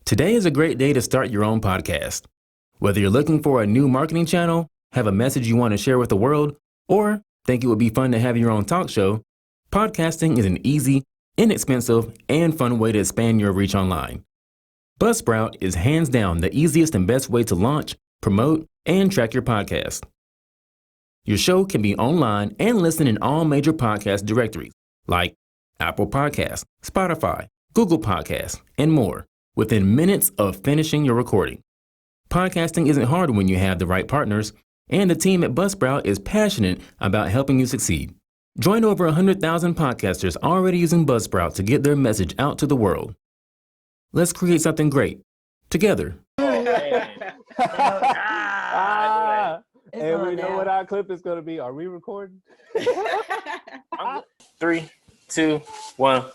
Today is a great day to start your own podcast. Whether you're looking for a new marketing channel, have a message you want to share with the world, or think it would be fun to have your own talk show, podcasting is an easy, inexpensive, and fun way to expand your reach online. Buzzsprout is hands down the easiest and best way to launch, promote, and track your podcast. Your show can be online and listen in all major podcast directories like Apple Podcasts, Spotify, Google Podcasts, and more within minutes of finishing your recording. Podcasting isn't hard when you have the right partners, and the team at Buzzsprout is passionate about helping you succeed. Join over 100,000 podcasters already using Buzzsprout to get their message out to the world. Let's create something great together. And we know what our clip is going to be. Are we recording? 3, 2, 1.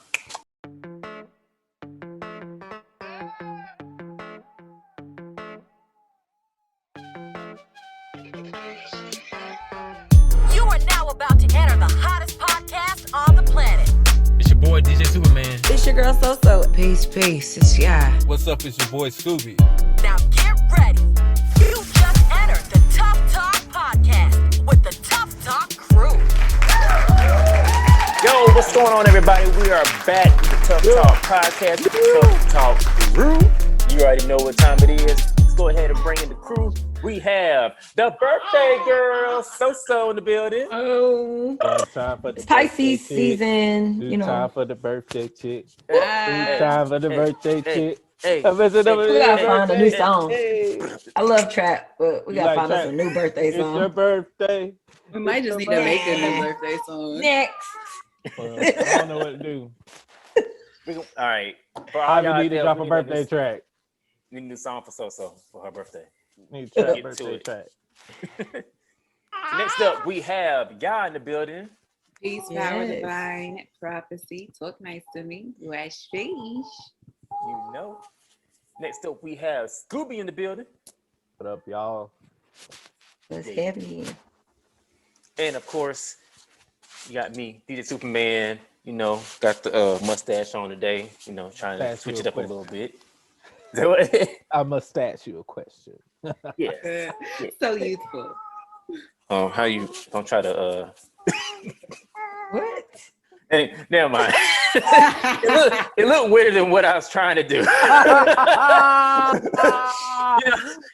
You are now about to enter the hottest podcast on the planet. It's your boy DJ Superman. It's your girl SoSo. Peace, it's J.A.W. What's up? It's your boy Scooby. Now get ready. You just entered the Tough Talk podcast with the Tough Talk crew. Yo, what's going on, everybody? We are back with the Tough Talk podcast with the Tough Talk crew. You already know what time it is. Let's go ahead and bring in the crew. We have the birthday girl, SoSo, in the building. Oh, Time for the Pisces season, you know. Time for the birthday chick. Ah. Time for the birthday chick. Hey, We gotta find a new song. Hey. I love trap, but we You gotta like find us trap? a new birthday It's your song. birthday. We might just need to make a new birthday song. Next. Well, I don't know what to do. all right. For all I y'all need to there, drop we a need birthday new- track. We need a new song for SoSo for her birthday. Need to Get to birthday it. track. Next up, we have J.A.W in the building. Peace, power, Yes. divine prophecy. Talk nice to me. Wash fish. You know. Next up, we have Scooby in the building. What up, y'all? It's heavy. And of course, you got me, DJ Superman, got the mustache on today, trying to Ask switch you it a up a little question. bit. Is that what? I must ask you a question. Yeah. So youthful. How you don't try to What? hey, never mind. it looked weirder than what I was trying to do.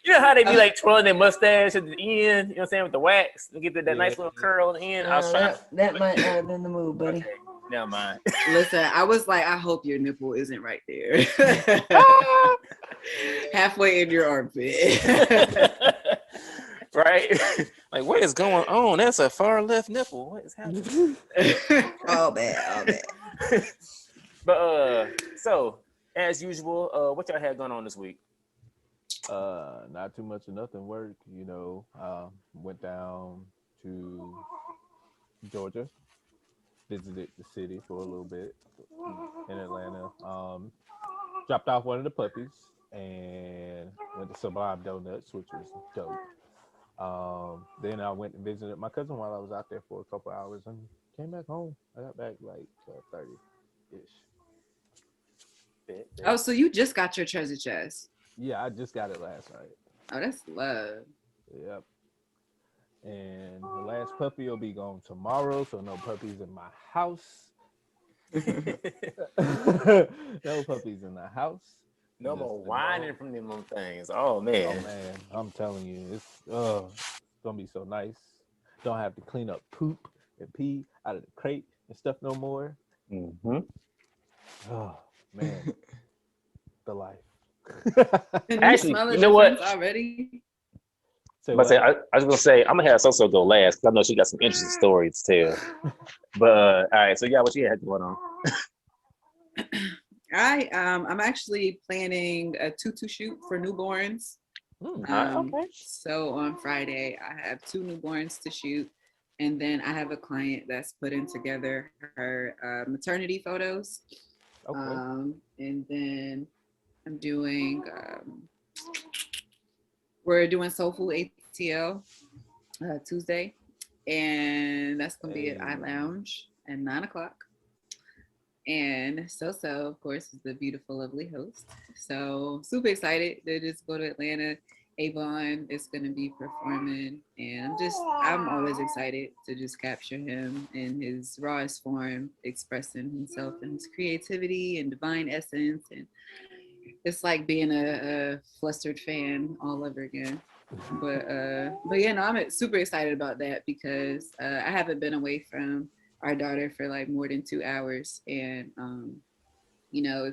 you know how they be like twirling their mustache at the end, you know what I'm saying, with the wax and get that nice little curl in the end. I was trying that might not have been the move, buddy. Okay, never mind. Listen, I was like, I hope your nipple isn't right there. Halfway in your armpit. Right? Like, what is going on? That's a far left nipple. What is happening? All bad. But so as usual, what y'all had going on this week? Not too much of nothing. Work, went down to Georgia, visited the city for a little bit in Atlanta. Dropped off one of the puppies and went to Sublime Donuts, which was dope. Then I went and visited my cousin while I was out there for a couple hours and came back home. I got back like 12:30-ish. Oh, so you just got your treasure chest. Yeah, I just got it last night. Oh, that's love. Yep. And the last puppy will be gone tomorrow, so no puppies in my house. No puppies in the house. No Just more the whining dog. from them little things. Oh man. Oh man, I'm telling you, it's gonna be so nice. Don't have to clean up poop and pee out of the crate and stuff no more. Mm-hmm. Oh man, the life. And Actually, smell you know what? already? Say But what? I was gonna say I'm gonna have SoSo go last because I know she got some interesting stories to tell. But all right, so what you had going on? I'm actually planning a tutu shoot for newborns. Okay. So on Friday, I have 2 newborns to shoot, and then I have a client that's putting together her maternity photos. Okay. And then I'm doing we're doing Soul Food ATL Tuesday, and that's gonna be at I Lounge at 9:00. And SoSo, of course, is the beautiful, lovely host. So super excited to just go to Atlanta. Avon is going to be performing, and I'm always excited to just capture him in his rawest form, expressing himself and his creativity and divine essence. And it's like being a flustered fan all over again. But yeah, no, I'm super excited about that because I haven't been away from our daughter for like more than 2 hours, and you know,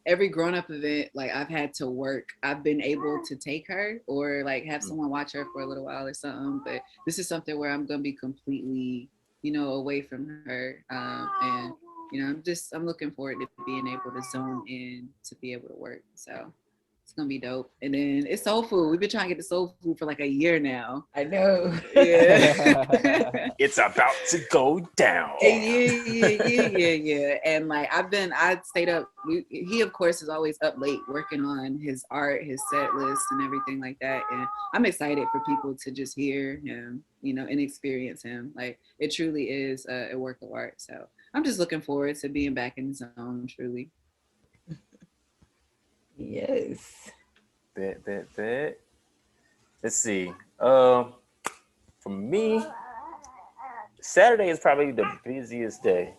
every grown-up event like I've had to work, I've been able to take her or like have someone watch her for a little while or something. But this is something where I'm gonna be completely, you know, away from her, and you know, I'm looking forward to being able to zone in to be able to work. So it's gonna be dope. And then it's soul food. We've been trying to get the soul food for like a year now. I know. Yeah. It's about to go down. Yeah. And like I stayed up. He of course is always up late working on his art, his set list, and everything like that. And I'm excited for people to just hear him, you know, and experience him. Like it truly is a work of art. So I'm just looking forward to being back in the zone. Truly. Yes. Bet. Let's see. For me, Saturday is probably the busiest day.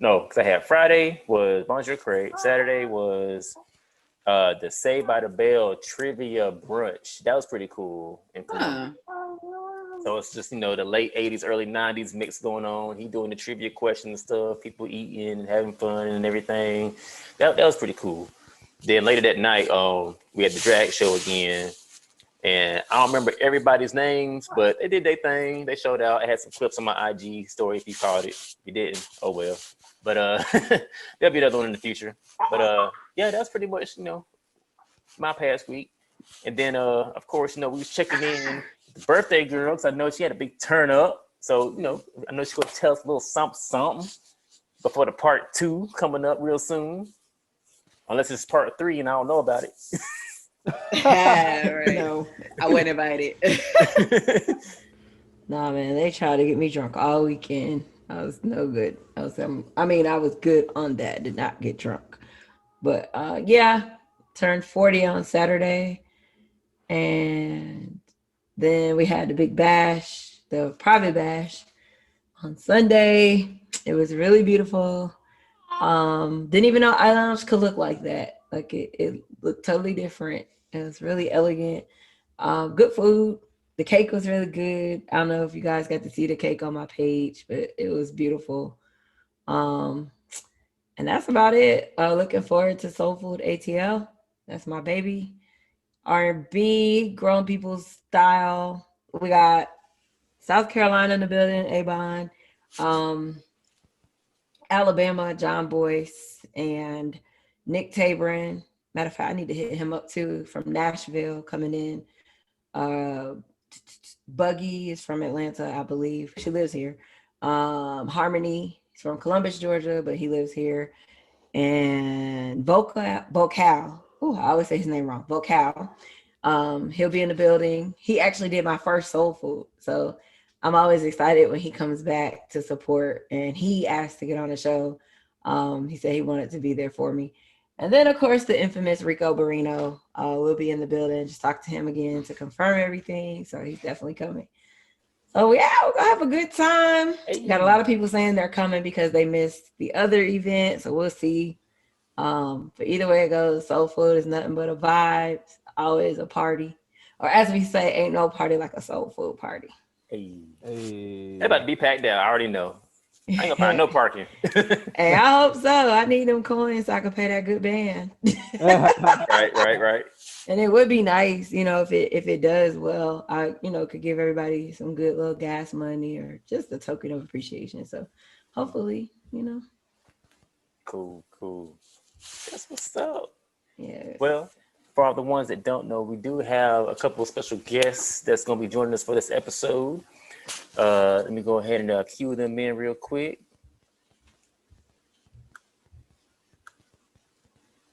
No, because I had Friday was Bonjour Craig. Saturday was the Saved by the Bell trivia brunch. That was pretty cool. So it's just, you know, the late 80s, early 90s mix going on. He doing the trivia questions stuff, people eating and having fun and everything. That was pretty cool. Then later that night, we had the drag show again. And I don't remember everybody's names, but they did their thing. They showed out. I had some clips on my IG story if you caught it. If you didn't, oh well. But there'll be another one in the future. But yeah, that's pretty much, you know, my past week. And then of course, you know, we was checking in with the birthday girl because I know she had a big turn up. So, you know, I know she's gonna tell us a little something before the part 2 coming up real soon. Unless it's part 3 and I don't know about it. Right. No. I wasn't invited. Nah, man, they tried to get me drunk all weekend. I was no good. I was good on that. Did not get drunk. But yeah, turned 40 on Saturday. And then we had the big bash, the private bash on Sunday. It was really beautiful. Didn't even know eyeliner could look like that. Like it looked totally different. It was really elegant. Good food. The cake was really good. I don't know if you guys got to see the cake on my page, but it was beautiful. And that's about it. Looking forward to Soul Food ATL. That's my baby. R&B, grown people's style. We got South Carolina in the building, Avon. Alabama, John Boyce, and Nick Tabron. Matter of fact, I need to hit him up too from Nashville coming in. Buggy is from Atlanta, I believe. She lives here. Harmony is from Columbus, Georgia, but he lives here. And Vocal. Oh, I always say his name wrong. Vocal. He'll be in the building. He actually did my first soul food. So I'm always excited when he comes back to support, and he asked to get on the show. He said he wanted to be there for me. And then, of course, the infamous Rico Barrino will be in the building. Just talk to him again to confirm everything. So he's definitely coming. So, yeah, we're going to have a good time. Hey. Got a lot of people saying they're coming because they missed the other event. So we'll see. But either way it goes, soul food is nothing but a vibe. It's always a party. Or as we say, ain't no party like a soul food party. Hey. Hey. They about to be packed down. I already know. I ain't gonna find no parking. Hey, I hope so. I need them coins so I can pay that good band. Right. And it would be nice, you know, if it does well, I, you know, could give everybody some good little gas money or just a token of appreciation. So hopefully, you know. Cool. That's what's up. Yeah. Well, for all the ones that don't know, we do have a couple of special guests that's gonna be joining us for this episode. Let me go ahead and cue them in real quick.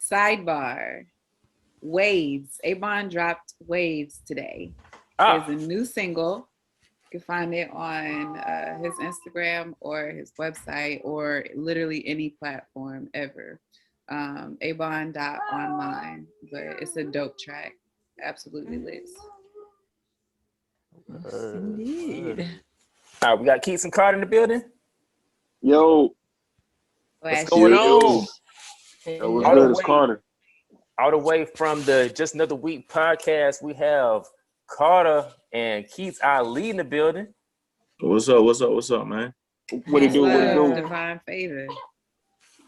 Sidebar. Waves. Avon dropped Waves today. There's a new single You can find it on his Instagram or his website or literally any platform ever. Avon.online, but it's a dope track. Absolutely lit. Yes, indeed. All right, we got Keiz and Carter in the building. Yo, What's Flash going yo, on? yo, what's All the good? It's way, Carter. all the way from the Just Another Week podcast, we have Carter and Keiz Ali in the building. What's up? What's up? What's up, man? What it do? What it do? Divine favor.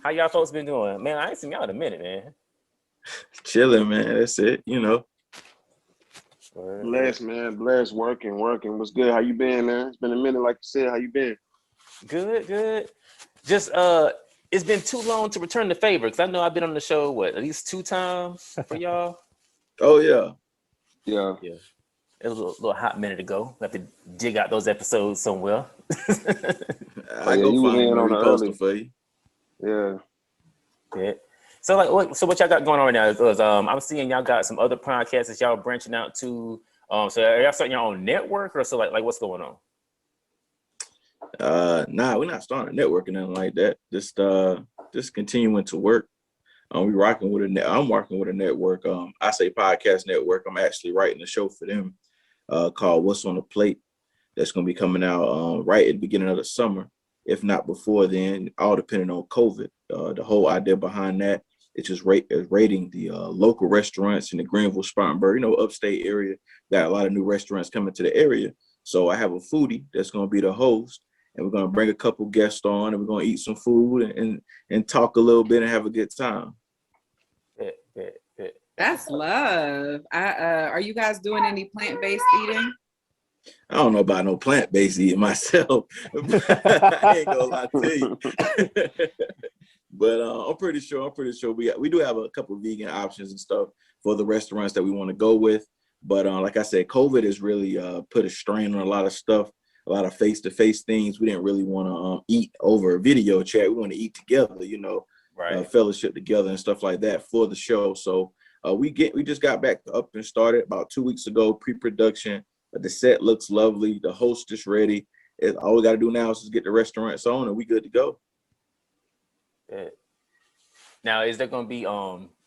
How y'all folks been doing? Man, I ain't seen y'all in a minute, man. Chilling, man. That's it. You know. Blessed, man. Blessed. Working. What's good? How you been, man? It's been a minute, like you said. How you been? Good. Just it's been too long to return the favor because I know I've been on the show at least 2 times for y'all. Oh yeah. Yeah. It was a little hot minute ago. I have to dig out those episodes somewhere. I go you was find in them on and the repost early. them for you. Yeah. Yeah. So what y'all got going on right now? Because I'm seeing y'all got some other podcasts that y'all branching out to. So are y'all starting your own network or so like what's going on? Nah, we're not starting a network or nothing like that. Just continuing to work. I'm working with a network. I say podcast network. I'm actually writing a show for them called What's on the Plate. That's gonna be coming out right at the beginning of the summer, if not before then, all depending on COVID. The whole idea behind that is just rating the local restaurants in the Greenville, Spartanburg, upstate area. Got a lot of new restaurants coming to the area. So I have a foodie that's gonna be the host, and we're gonna bring a couple guests on, and we're gonna eat some food and talk a little bit and have a good time. That's love. Are you guys doing any plant-based eating? I don't know about no plant-based eating myself. I ain't gonna lie to you. But I'm pretty sure we do have a couple of vegan options and stuff for the restaurants that we want to go with. But like I said, COVID has really put a strain on a lot of stuff, a lot of face-to-face things. We didn't really want to eat over a video chat. We want to eat together, Right. fellowship together and stuff like that for the show. So we just got back up and started about 2 weeks ago, pre-production. The set looks lovely. The host is ready. All we got to do now is just get the restaurants on and we good to go. Yeah. Now, is there going to be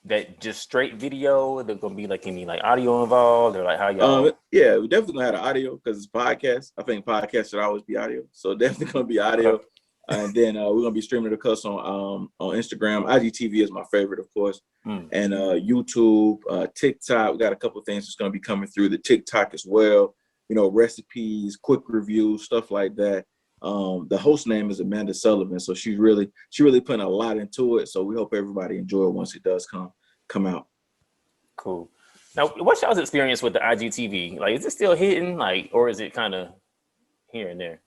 that just straight video? There's going to be any audio involved or how y'all? Yeah, we definitely gonna have the audio because it's podcast. I think podcasts should always be audio. So definitely gonna be audio. Okay. And then we're gonna be streaming the cuts on Instagram. IGTV is my favorite, of course. And YouTube, TikTok. We got a couple of things that's gonna be coming through the TikTok as well. Recipes, quick reviews, stuff like that. The host name is Amanda Sullivan, so she really putting a lot into it. So we hope everybody enjoy it once it does come out. Cool. Now, what's y'all's experience with the IGTV? Is it still hitting, or is it kind of here and there?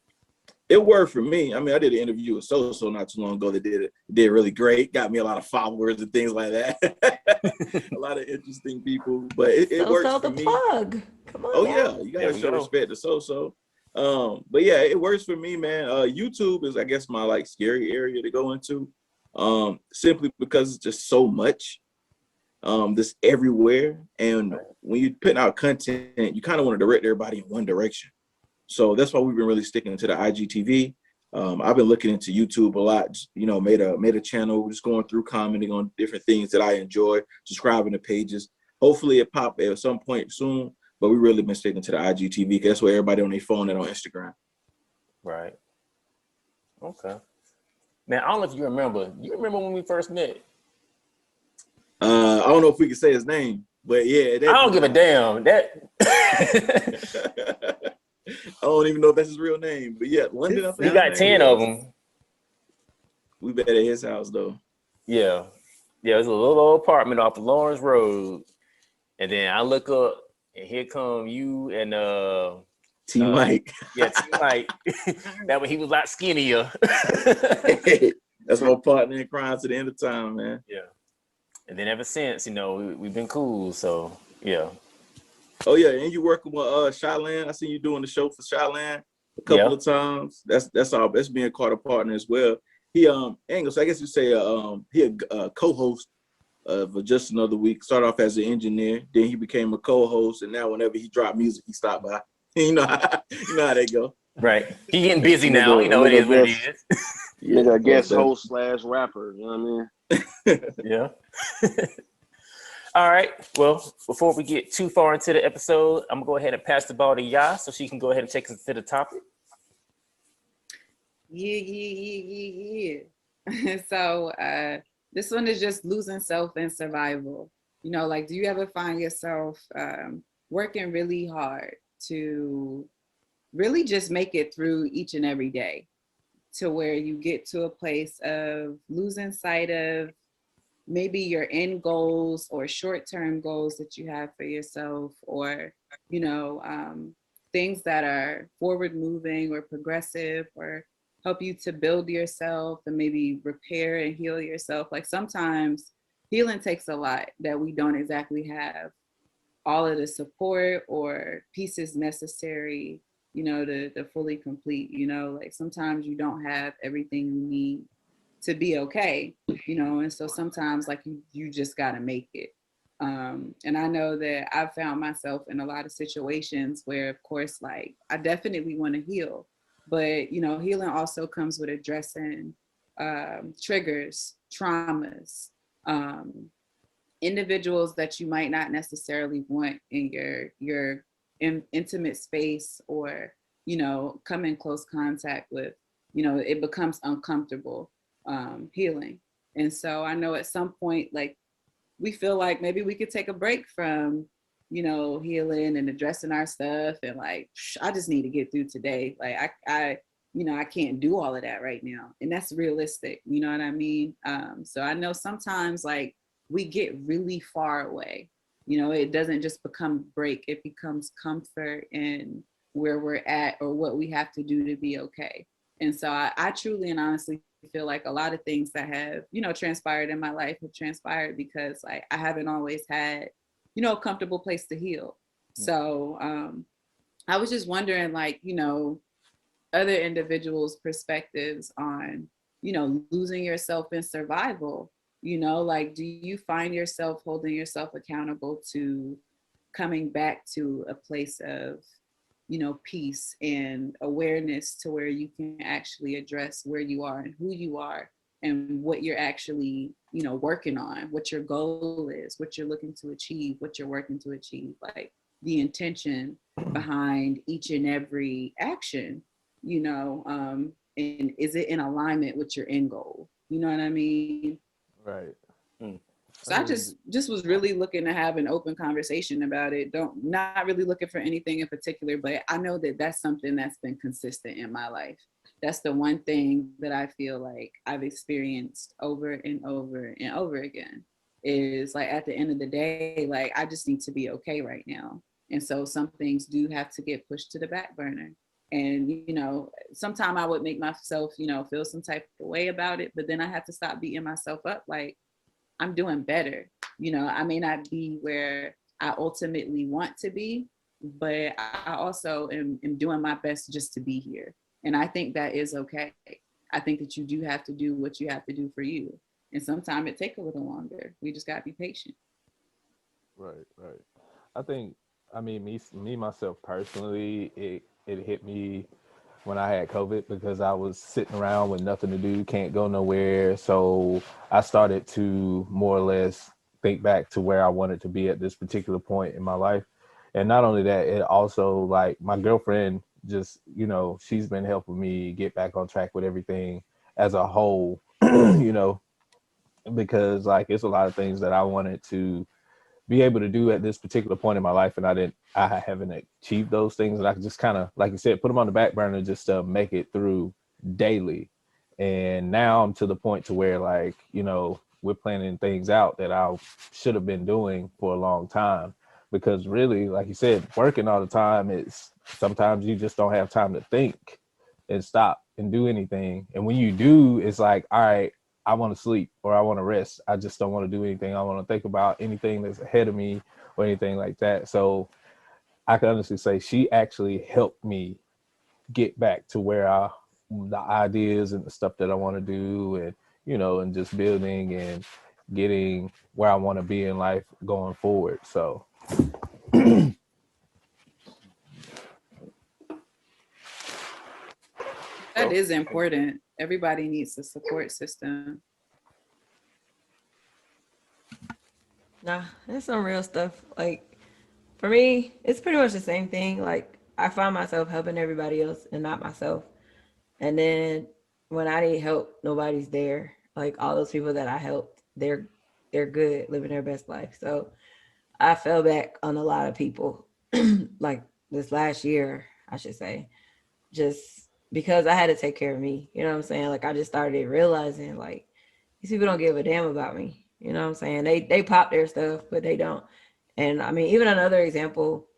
It worked for me. I mean, I did an interview with SoSo not too long ago that did really great. Got me a lot of followers and things like that. A lot of interesting people, but it works for me. Plug. Come on. Oh now. yeah, you gotta show respect to SoSo. But yeah, it works for me, man. YouTube is, I guess, my scary area to go into. Simply because it's just so much. This everywhere, and when you're putting out content, you kind of want to direct everybody in one direction. So that's why we've been really sticking to the IGTV. I've been looking into YouTube a lot. Made a channel, just going through, commenting on different things that I enjoy, subscribing to pages. Hopefully it pop at some point soon, but we really been sticking to the IGTV because that's where everybody on their phone and on Instagram. Right. Okay. Man, I don't know if you remember. You remember when we first met? I don't know if we can say his name, but yeah. I don't give a damn. I don't even know if that's his real name, but yeah, London. We got 10 of them. We bet at his house though. Yeah, it was a little old apartment off of Lawrence Road, and then I look up, and here come you and T Mike. Yeah, T Mike. That when he was a lot skinnier. That's my partner in crime to the end of time, man. Yeah. And then ever since, we've been cool. So yeah. Oh yeah, and you working with Shylan. I seen you doing the show for Shylan a couple of times. That's being Carter partner as well. He so I guess you say he a co-host of Just Another Week. Started off as an engineer, then he became a co-host, and now whenever he dropped music, he stopped by. you know how they go. Right. He getting busy now. You know, it is what it is. Nigga, guest host / rapper. You know what I mean? Yeah. All right. Well, before we get too far into the episode, I'm gonna go ahead and pass the ball to Ya so she can go ahead and take us to the topic. Yeah. So this one is just losing self and survival. You know, like, do you ever find yourself working really hard to really just make it through each and every day, to where you get to a place of losing sight of maybe your end goals or short-term goals that you have for yourself, or, you know, things that are forward moving or progressive or help you to build yourself and maybe repair and heal yourself. Like, sometimes healing takes a lot that we don't exactly have all of the support or pieces necessary, you know, to fully complete. You know, like, sometimes you don't have everything you need to be okay, you know, and so sometimes, like, you just gotta make it. And I know that I've found myself in a lot of situations where, of course, like, I definitely want to heal, but, you know, healing also comes with addressing triggers, traumas, individuals that you might not necessarily want in your intimate space, or, you know, come in close contact with. You know, it becomes uncomfortable healing. And so I know at some point, like, we feel like maybe we could take a break from, you know, healing and addressing our stuff, and like, I just need to get through today. Like, I you know, I can't do all of that right now. And that's realistic, you know what I mean? So I know sometimes, like, we get really far away. You know, it doesn't just become break, it becomes comfort in where we're at or what we have to do to be okay. And so I truly and honestly feel like a lot of things that have, you know, transpired in my life have transpired because, like, I haven't always had, you know, a comfortable place to heal. So I was just wondering, like, you know, other individuals' perspectives on, you know, losing yourself in survival. You know, like, do you find yourself holding yourself accountable to coming back to a place of, you know, peace and awareness, to where you can actually address where you are and who you are and what you're actually, you know, working on, what your goal is, what you're looking to achieve, what you're working to achieve, like the intention behind each and every action, you know, and is it in alignment with your end goal? You know what I mean? Right. So I just was really looking to have an open conversation about it. Not really looking for anything in particular, but I know that that's something that's been consistent in my life. That's the one thing that I feel like I've experienced over and over and over again, is like, at the end of the day, like, I just need to be okay right now. And so some things do have to get pushed to the back burner. And, you know, sometimes I would make myself, you know, feel some type of way about it, but then I have to stop beating myself up. Like, I'm doing better. You know, I may not be where I ultimately want to be, but I also am doing my best just to be here. And I think that is okay. I think that you do have to do what you have to do for you. And sometimes it takes a little longer. We just got to be patient. Right. I think, I mean, me myself personally, it hit me when I had COVID, because I was sitting around with nothing to do, can't go nowhere. So I started to more or less think back to where I wanted to be at this particular point in my life. And not only that, it also, like, my girlfriend just, you know, she's been helping me get back on track with everything as a whole, you know, because, like, it's a lot of things that I wanted to be able to do at this particular point in my life, and I haven't achieved those things, and I can just kind of, like you said, put them on the back burner just to make it through daily. And now I'm to the point to where, like, you know, we're planning things out that I should have been doing for a long time, because really, like you said, working all the time, is sometimes you just don't have time to think and stop and do anything. And when you do, it's like, all right, I want to sleep or I want to rest. I just don't want to do anything. I want to think about anything that's ahead of me or anything like that. So I can honestly say she actually helped me get back to where the ideas and the stuff that I want to do, and, you know, and just building and getting where I want to be in life going forward. So That is important. Everybody needs a support system. Nah, there's some real stuff. Like for me, it's pretty much the same thing. Like I find myself helping everybody else and not myself. And then when I need help, nobody's there. Like all those people that I helped, they're good, living their best life. So I fell back on a lot of people like this last year, I should say, just because I had to take care of me. You know what I'm saying? Like I just started realizing like these people don't give a damn about me. You know what I'm saying? They pop their stuff, but they don't. And I mean, even another example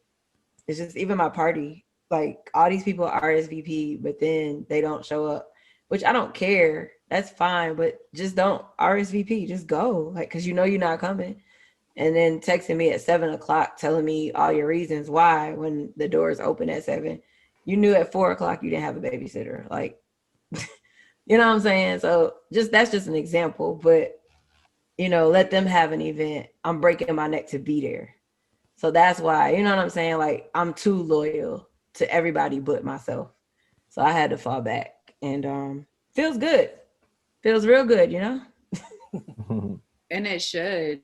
is just even my party. Like all these people RSVP, but then they don't show up, which I don't care. That's fine, but just don't RSVP. Just go, like, cause you know you're not coming. And then texting me at 7:00, telling me all your reasons why when the doors open at 7. You knew at 4:00 you didn't have a babysitter. Like, you know what I'm saying? So that's just an example, but you know, let them have an event. I'm breaking my neck to be there. So that's why, you know what I'm saying? Like I'm too loyal to everybody but myself. So I had to fall back and feels good. Feels real good, you know? And it should.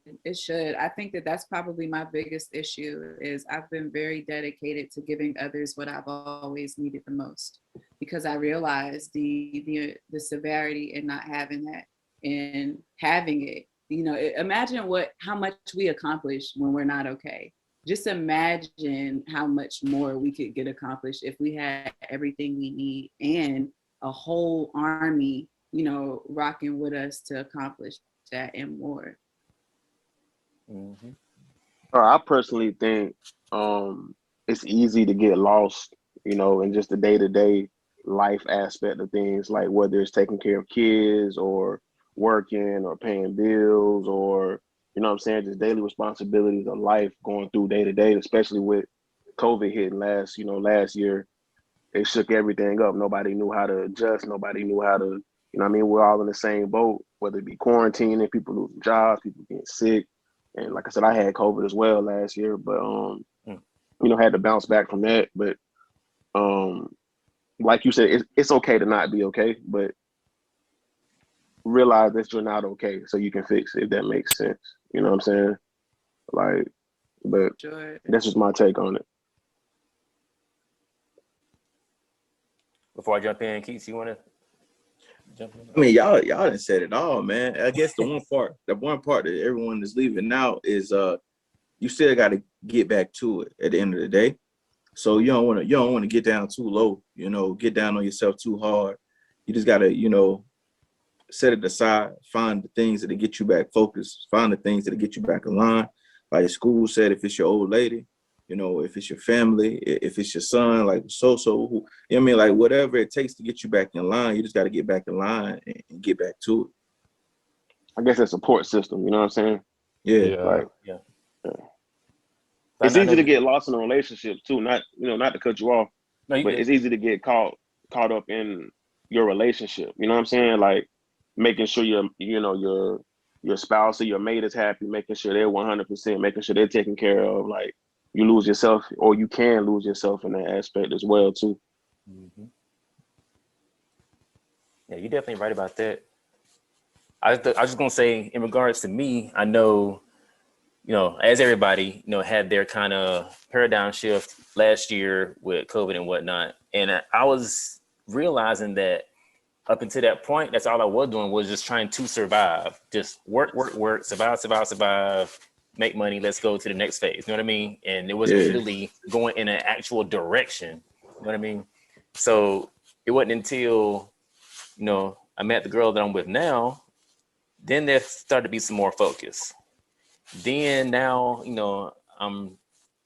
I think that that's probably my biggest issue is I've been very dedicated to giving others what I've always needed the most because I realized the severity in not having that and having it. You know, imagine how much we accomplish when we're not okay. Just imagine how much more we could get accomplished if we had everything we need and a whole army, you know, rocking with us to accomplish that and more. Mm-hmm. I personally think it's easy to get lost, you know, in just the day-to-day life aspect of things, like whether it's taking care of kids or working or paying bills or, you know what I'm saying, just daily responsibilities of life going through day to day, especially with COVID hitting last year. It shook everything up. Nobody knew how to adjust. Nobody knew how to, you know what I mean? We're all in the same boat, whether it be quarantining, people losing jobs, people getting sick. And like I said, I had COVID as well last year, but, you know, had to bounce back from that. But like you said, it's okay to not be okay, but realize that you're not okay so you can fix it, if that makes sense. You know what I'm saying? Like, but sure. That's just my take on it. Before I jump in, Keith, you want to jump in? I mean, y'all done said it all, man. I guess the one part that everyone is leaving out is you still got to get back to it at the end of the day. So you don't want to get down too low, you know, get down on yourself too hard. You just got to, you know, set it aside, find the things that get you back focused, find the things that get you back in line. Like school said, if it's your old lady, you know, if it's your family, if it's your son, like SoSo, who, you know what I mean, like whatever it takes to get you back in line, you just got to get back in line and get back to it. I guess a support system, you know what I'm saying? Yeah. Like, yeah. It's easy to get lost in a relationship too, not to cut you off, but it's easy to get caught up in your relationship. You know what I'm saying? Like making sure your spouse or your mate is happy, making sure they're 100%, making sure they're taken care of. Like you lose yourself, or you can lose yourself in that aspect as well too. Mm-hmm. Yeah, you're definitely right about that. I was just gonna say, in regards to me, I know, you know, as everybody, you know, had their kind of paradigm shift last year with COVID and whatnot, and I was realizing that up until that point, that's all I was doing was just trying to survive, just work, survive, make money. Let's go to the next phase. You know what I mean? And it wasn't really going in an actual direction. You know what I mean? So it wasn't until, you know, I met the girl that I'm with now, then there started to be some more focus. Then now, you know, I'm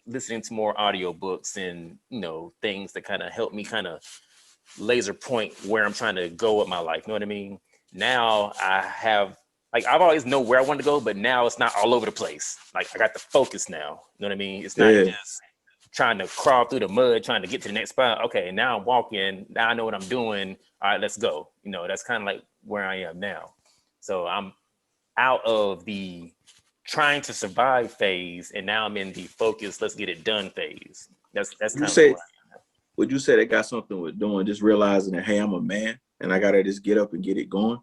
listening to more audiobooks and, you know, things that kind of help me kind of laser point where I'm trying to go with my life. You know what I mean? Now I have, like, I've always know where I want to go, but now it's not all over the place. Like I got the focus now. You know what I mean? It's not just trying to crawl through the mud, trying to get to the next spot. Okay, now I'm walking. Now I know what I'm doing. All right, let's go. You know, that's kind of like where I am now. So I'm out of the trying to survive phase, and now I'm in the focus, let's get it done phase. That's kind of where I am now. would you say that got something with doing, just realizing that, hey, I'm a man and I gotta just get up and get it going?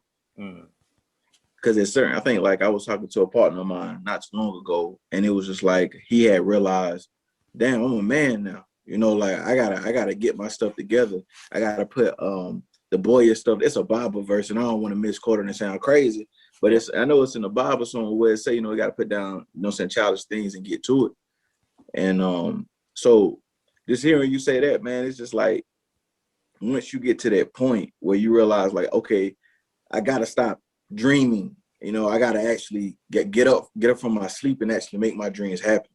Because it's certain, I think, like I was talking to a partner of mine not too long ago, and it was just like he had realized, damn, I'm a man now. You know, like I gotta get my stuff together. I gotta put the boyish stuff. It's a Bible verse, and I don't want to misquote it and sound crazy, but I know it's in the Bible somewhere where it say, you know, you gotta put down, you know, some childish things and get to it. And so just hearing you say that, man, it's just like once you get to that point where you realize, like, okay, I gotta stop dreaming. You know, I gotta actually get up from my sleep and actually make my dreams happen.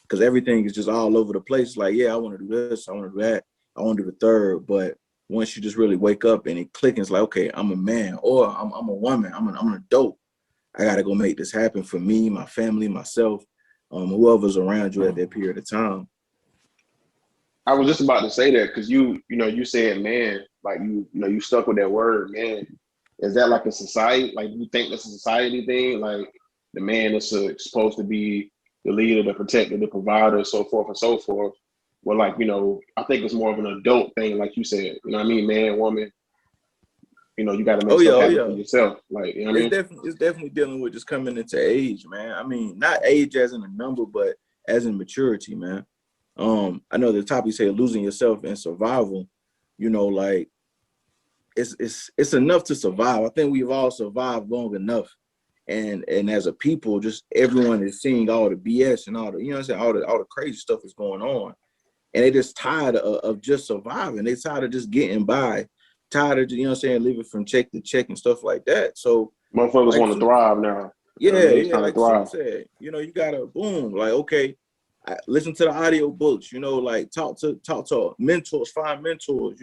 Because everything is just all over the place. Like, yeah, I want to do this, I want to do that, I want to do the third. But once you just really wake up and it clicks, it's like, okay, I'm a man, or I'm a woman, I'm an adult. I gotta go make this happen for me, my family, myself, whoever's around you at that period of time. I was just about to say that because you said man, like you stuck with that word, man. Is that like a society? Like, you think that's a society thing? Like, the man is supposed to be the leader, the protector, the provider, so forth and so forth. Well, like, I think it's more of an adult thing, like you said. You know what I mean? Man, woman. You got to make stuff happen for yourself. Like, you know what I mean? It's definitely dealing with just coming into age, man. I mean, not age as in a number, but as in maturity, man. I know the topic say losing yourself in survival. You know, like it's enough to survive. I think we've all survived long enough. And as a people, just everyone is seeing all the BS and all the, you know what I'm saying, all the crazy stuff is going on. And they just tired of just surviving. They tired of just getting by, tired of, you know what I'm saying, living from check to check and stuff like that. So motherfuckers want to thrive now. Yeah, like Sue said, you gotta boom, like, okay, listen to the audio books, like talk to mentors, find mentors,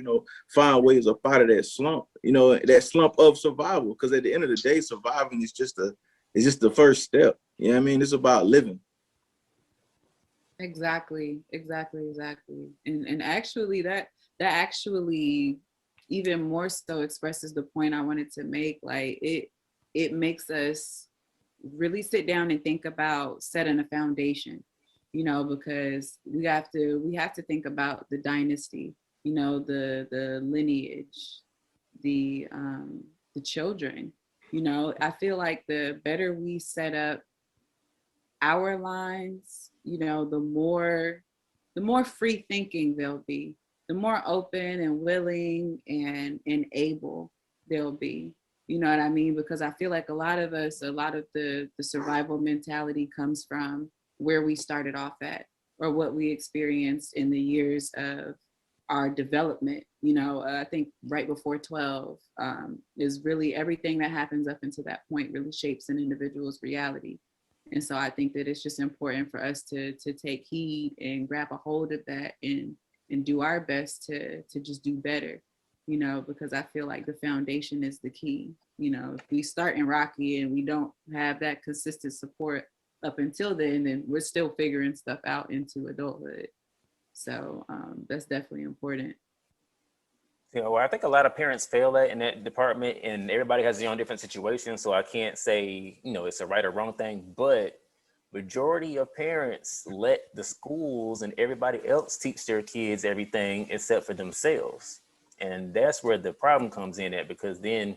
find ways up out of that slump, that slump of survival. Because at the end of the day, surviving is just the first step. You know what I mean? It's about living. Exactly. And actually that actually even more so expresses the point I wanted to make. Like it makes us really sit down and think about setting a foundation, because we have to think about the dynasty, the lineage, the children. I feel like the better we set up our lines, the more free thinking they'll be, the more open and willing and able they'll be. You know what I mean? Because I feel like a lot of the survival mentality comes from where we started off at, or what we experienced in the years of our development. I think right before 12 is really everything that happens up until that point really shapes an individual's reality. And so I think that it's just important for us to take heed and grab a hold of that and do our best to just do better, because I feel like the foundation is the key. If we start in rocky and we don't have that consistent support up until then we're still figuring stuff out into adulthood. So that's definitely important. Well, I think a lot of parents fail in that department, and everybody has their own different situations. So I can't say, it's a right or wrong thing, but majority of parents let the schools and everybody else teach their kids everything except for themselves. And that's where the problem comes in at, because then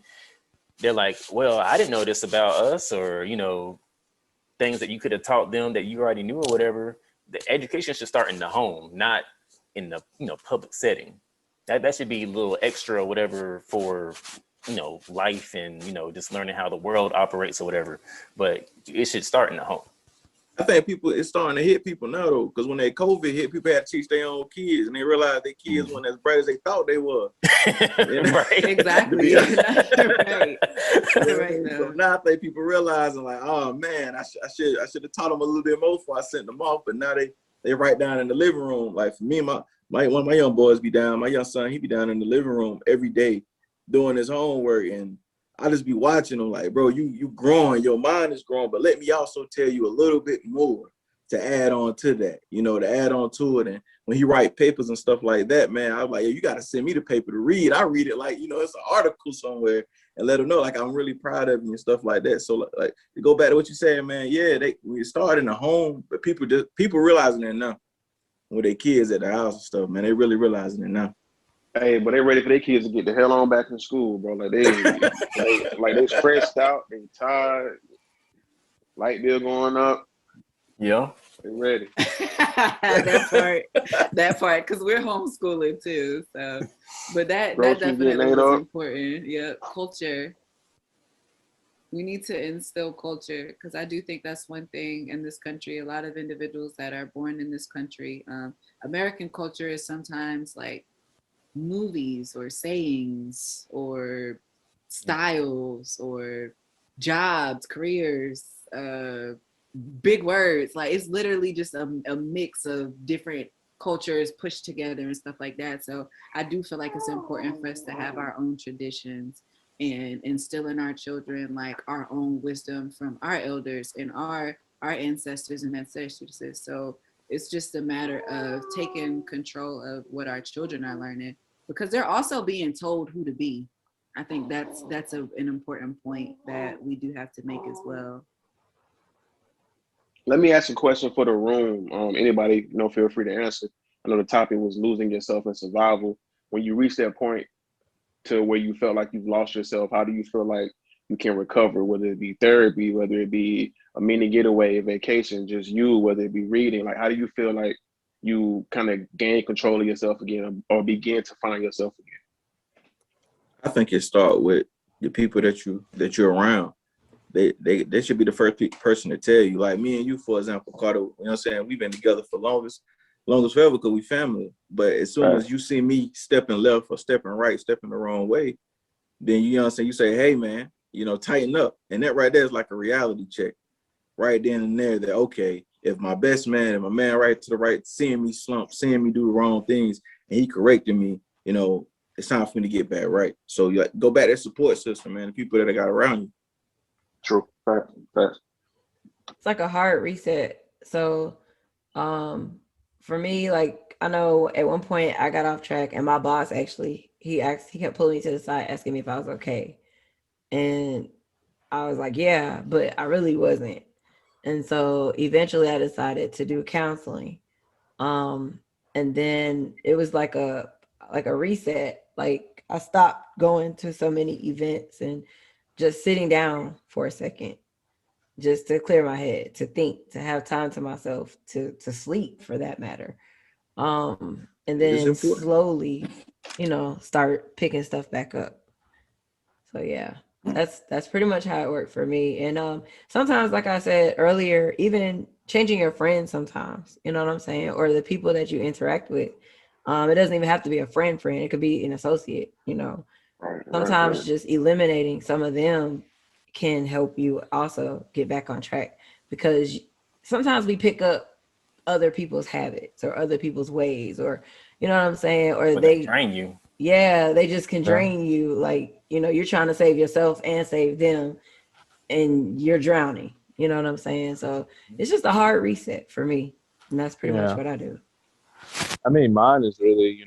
they're like, well, I didn't know this about us, or, things that you could have taught them that you already knew or whatever. The education should start in the home, not in the, public setting. That should be a little extra or whatever for, life and, just learning how the world operates or whatever. But it should start in the home. I think it's starting to hit people now, though, because when that COVID hit, people had to teach their own kids, and they realized their kids weren't as bright as they thought they were. Right. Exactly. Right. So now I think people realizing, like, oh man, I should have taught them a little bit more before I sent them off. But now they right down in the living room. Like for me, one of my young boys be down. My young son, he be down in the living room every day doing his homework, and I just be watching him like, bro, you growing, your mind is growing, but let me also tell you a little bit more to add on to that, to add on to it. And when he write papers and stuff like that, man, I was like, yo, you got to send me the paper to read. I read it like, it's an article somewhere, and let them know, like, I'm really proud of you and stuff like that. So like to go back to what you said, man, yeah, we started in the home, but people realizing that now. with their kids at the house and stuff, man. They really realizing it now. Hey, but they ready for their kids to get the hell on back in school, bro. Like they stressed out, they tired, light bill going up. Yeah. They ready. that part, because we're homeschooling too. So, but that definitely was important. Yeah, culture. We need to instill culture, because I do think that's one thing in this country. A lot of individuals that are born in this country, American culture is sometimes like movies or sayings or styles or jobs, careers, big words. Like it's literally just a mix of different cultures pushed together and stuff like that. So I do feel like it's important for us to have our own traditions and instill in our children like our own wisdom from our elders and our ancestors and ancestresses. So it's just a matter of taking control of what our children are learning, because they're also being told who to be. I think that's an important point that we do have to make as well. Let me ask a question for the room. Anybody, feel free to answer. I know the topic was losing yourself in survival. When you reach that point to where you felt like you've lost yourself, how do you feel like you can recover? Whether it be therapy, whether it be a mini getaway, vacation, just you, whether it be reading. Like, how do you feel like you kind of gain control of yourself again, or begin to find yourself again? I think it starts with the people that you're around. They should be the first person to tell you. Like me and you, for example, Carter, you know what I'm saying? We've been together for longest forever because we family. But as soon as you see me stepping left or stepping right, stepping the wrong way, then you know what I'm saying, you say, hey man, tighten up. And that right there is like a reality check. Right then and there, that okay, if my best man and my man right to the right, seeing me slump, seeing me do the wrong things, and he corrected me, it's time for me to get back right. So you go back to that support system, man, the people that I got around you. True. Fact. It's like a hard reset. So for me, like I know at one point I got off track, and my boss actually he kept pulling me to the side asking me if I was okay. And I was like, yeah, but I really wasn't. And so eventually I decided to do counseling. And then it was like a reset. Like I stopped going to so many events and just sitting down for a second, just to clear my head, to think, to have time to myself, to sleep for that matter. And then slowly, start picking stuff back up. So yeah, that's pretty much how it worked for me. And sometimes, like I said earlier, even changing your friends sometimes, you know what I'm saying? Or the people that you interact with. It doesn't even have to be a friend. It could be an associate, Sometimes just eliminating some of them can help you also get back on track, because sometimes we pick up other people's habits or other people's ways, or you know what I'm saying, or they drain you. Yeah, they just can drain you. Like, you're trying to save yourself and save them, and you're drowning. You know what I'm saying? So it's just a hard reset for me, and that's pretty much what I do. I mean, mine is really,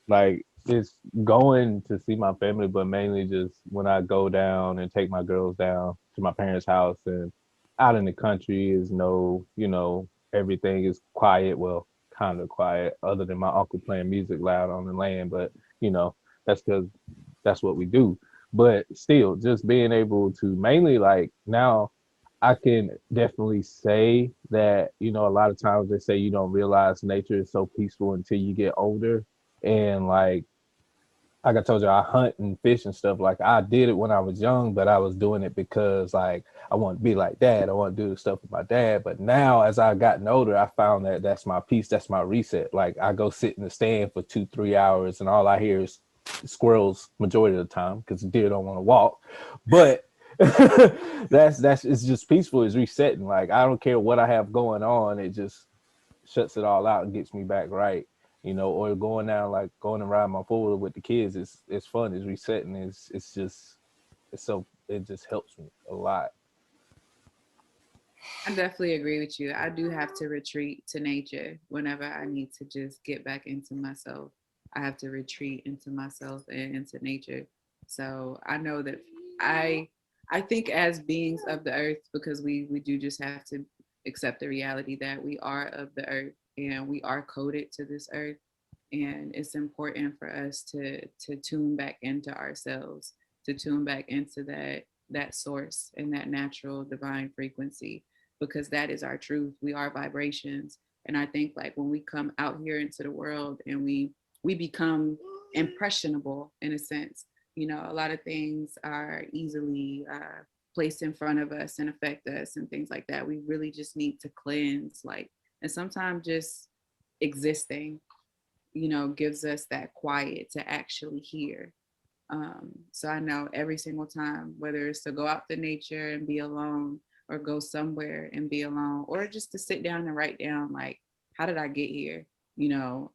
like it's going to see my family, but mainly just when I go down and take my girls down to my parents' house, and out in the country is everything is quiet. Well, kind of quiet, other than my uncle playing music loud on the land, but that's because that's what we do. But still, just being able to mainly, like, now I can definitely say that, a lot of times they say you don't realize nature is so peaceful until you get older. And like I told you, I hunt and fish and stuff. Like I did it when I was young, but I was doing it because like I want to be like dad. I want to do the stuff with my dad. But now as I gotten older, I found that that's my peace. That's my reset. Like I go sit in the stand for 2-3 hours and all I hear is squirrels majority of the time because the deer don't want to walk. But that's it's just peaceful. It's resetting. Like I don't care what I have going on. It just shuts it all out and gets me back right. Or going and riding my four-wheeler with the kids. It's fun. It's resetting. It just helps me a lot. I definitely agree with you. I do have to retreat to nature whenever I need to just get back into myself. I have to retreat into myself and into nature. So I know that I think as beings of the earth, because we do just have to accept the reality that we are of the earth and we are coded to this earth. And it's important for us to tune back into ourselves, to tune back into that source and that natural divine frequency, because that is our truth. We are vibrations. And I think like when we come out here into the world and we become impressionable in a sense, you know, a lot of things are easily placed in front of us and affect us and things like that. We really just need to cleanse, like, and sometimes just existing, you know, gives us that quiet to actually hear. So I know every single time, whether it's to go out to nature and be alone, or go somewhere and be alone, or just to sit down and write down, like, how did I get here? You know,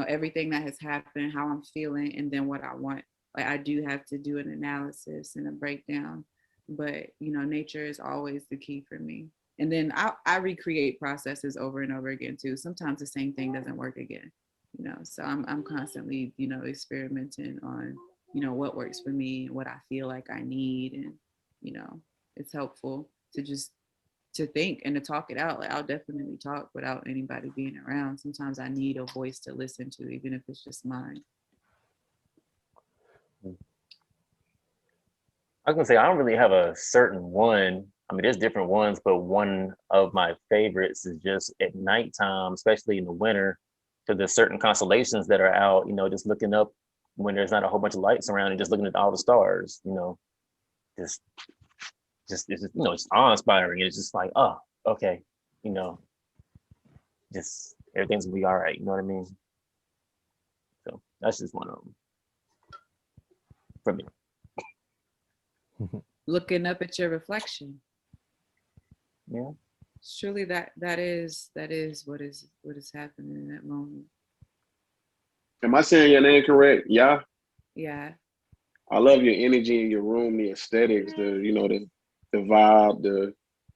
everything that has happened, how I'm feeling, and then what I want. Like, I do have to do an analysis and a breakdown, but you know, nature is always the key for me. And then I recreate processes over and over again too. Sometimes the same thing doesn't work again, you know. So I'm constantly, you know, experimenting on, you know, what works for me and what I feel like I need, and you know, it's helpful to just to think and to talk it out. Like, I'll definitely talk without anybody being around. Sometimes I need a voice to listen to, even if it's just mine. I was gonna say I don't really have a certain one. I mean, there's different ones, but one of my favorites is just at nighttime, especially in the winter, because there's certain constellations that are out. You know, just looking up when there's not a whole bunch of lights around and just looking at all the stars. You know, just it's just, you know, it's awe-inspiring. It's just like, oh, okay, you know, just everything's gonna be all right. You know what I mean? So that's just one of them for me. Looking up at your reflection. Yeah. Surely that is what is happening in that moment. Am I saying your name correct? Yeah. Yeah. I love your energy in your room, the aesthetics, the vibe,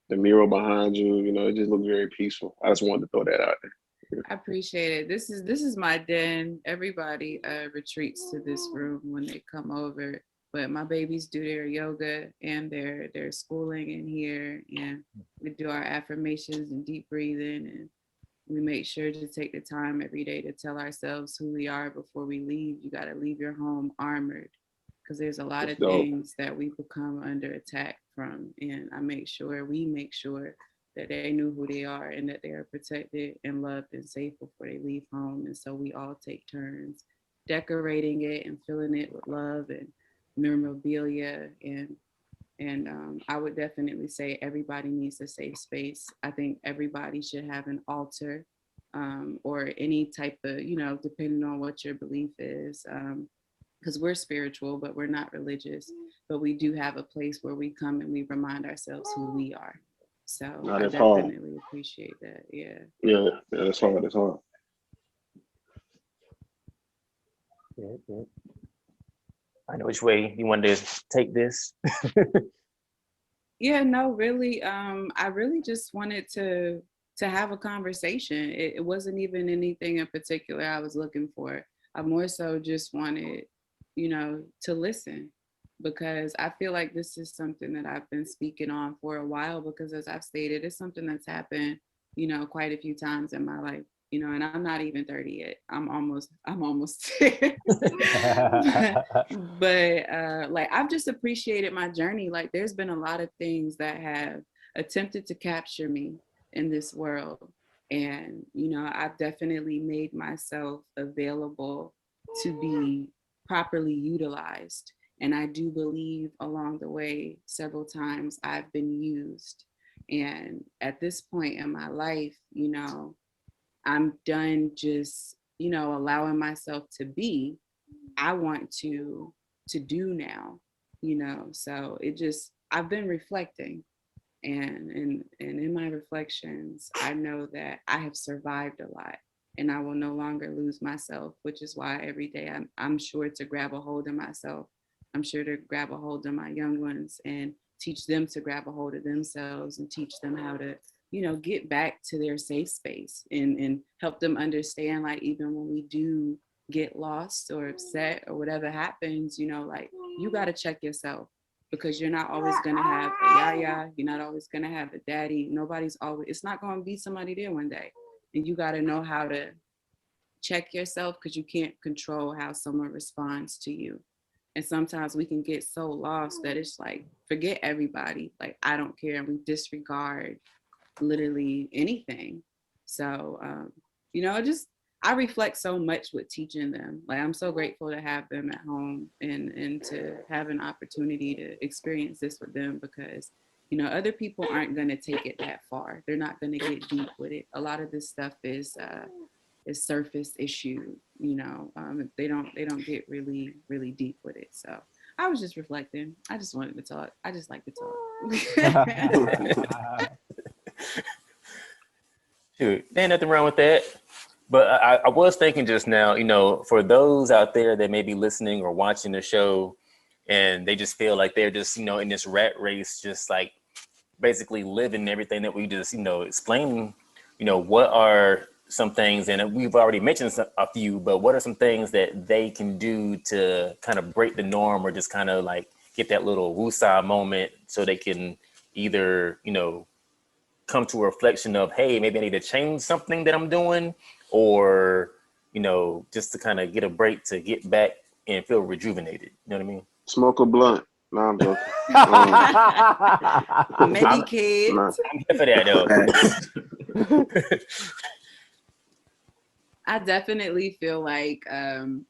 the mural behind you. You know, it just looks very peaceful. I just wanted to throw that out there. I appreciate it. This is my den. Everybody retreats to this room when they come over. But my babies do their yoga and their schooling in here, and we do our affirmations and deep breathing, and we make sure to take the time every day to tell ourselves who we are before we leave. You got to leave your home armored, because there's a lot of things that we become under attack from, and we make sure that they knew who they are and that they are protected and loved and safe before they leave home. And so we all take turns decorating it and filling it with love and memorabilia, and I would definitely say everybody needs a safe space. I think everybody should have an altar, or any type of, you know, depending on what your belief is, because we're spiritual but we're not religious, but we do have a place where we come and we remind ourselves who we are. So I definitely appreciate that. Yeah, that's hard. That's hard. Yeah. I know which way you wanted to take this. Yeah, no, really. I really just wanted to have a conversation. It wasn't even anything in particular I was looking for. I more so just wanted, you know, to listen, because I feel like this is something that I've been speaking on for a while, because as I've stated, it's something that's happened, you know, quite a few times in my life. You know, and I'm not even 30 yet. I'm almost there. but like, I've just appreciated my journey. Like, there's been a lot of things that have attempted to capture me in this world. And, you know, I've definitely made myself available to be properly utilized. And I do believe along the way, several times I've been used. And at this point in my life, you know, I'm done just, you know, allowing myself to be. I want to do now, you know. So I've been reflecting, and in my reflections, I know that I have survived a lot, and I will no longer lose myself, which is why every day I'm sure to grab a hold of myself. I'm sure to grab a hold of my young ones and teach them to grab a hold of themselves and teach them how to, you know, get back to their safe space, and help them understand, like, even when we do get lost or upset or whatever happens, you know, like, you got to check yourself. because you're not always going to have a yaya. You're not always going to have a daddy. It's not going to be somebody there one day. And you got to know how to check yourself, because you can't control how someone responds to you. And sometimes we can get so lost that it's like, forget everybody. Like, I don't care. And we disregard literally anything. So, I reflect so much with teaching them. Like, I'm so grateful to have them at home and to have an opportunity to experience this with them, because, other people aren't going to take it that far. They're not going to get deep with it. A lot of this stuff is surface issue. They don't get really, really deep with it. So I was just reflecting. I just wanted to talk. I just like to talk. Shoot, there ain't nothing wrong with that. But I was thinking just now, for those out there that may be listening or watching the show and they just feel like they're just, in this rat race, just like basically living everything that we just, explain, what are some things, and we've already mentioned a few, but what are some things that they can do to kind of break the norm, or just kind of like get that little woosah moment so they can either, come to a reflection of, hey, maybe I need to change something that I'm doing, or, just to kind of get a break to get back and feel rejuvenated. You know what I mean? Smoke a blunt. No, I'm joking. Medicaid. I'm here for that, though. I definitely feel like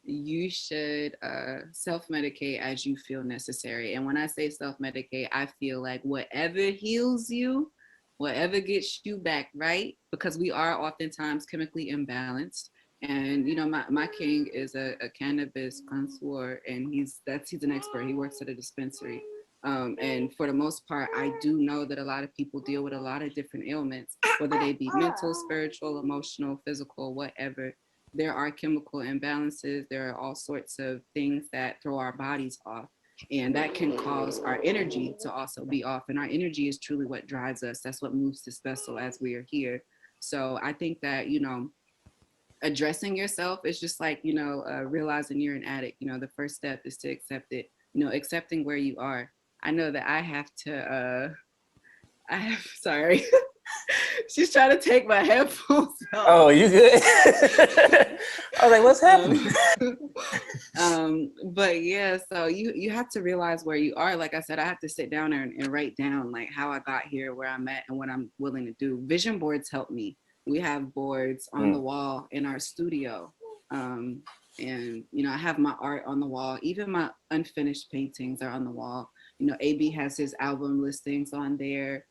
you should self-medicate as you feel necessary. And when I say self-medicate, I feel like whatever heals you, whatever gets you back right, because we are oftentimes chemically imbalanced. And my king is a cannabis connoisseur, and he's an expert. He works at a dispensary. And for the most part, I do know that a lot of people deal with a lot of different ailments, whether they be mental, spiritual, emotional, physical, whatever. There are chemical imbalances. There are all sorts of things that throw our bodies off. And that can cause our energy to also be off. And our energy is truly what drives us. That's what moves this vessel as we are here. So I think that, addressing yourself is just like, realizing you're an addict. The first step is to accept it, accepting where you are. I know that sorry. She's trying to take my headphones off. Oh, you good? I was like, what's happening? But yeah, so you have to realize where you are. Like I said, I have to sit down and write down like how I got here, where I'm at, and what I'm willing to do. Vision boards help me. We have boards on the wall in our studio. And, I have my art on the wall. Even my unfinished paintings are on the wall. AB has his album listings on there.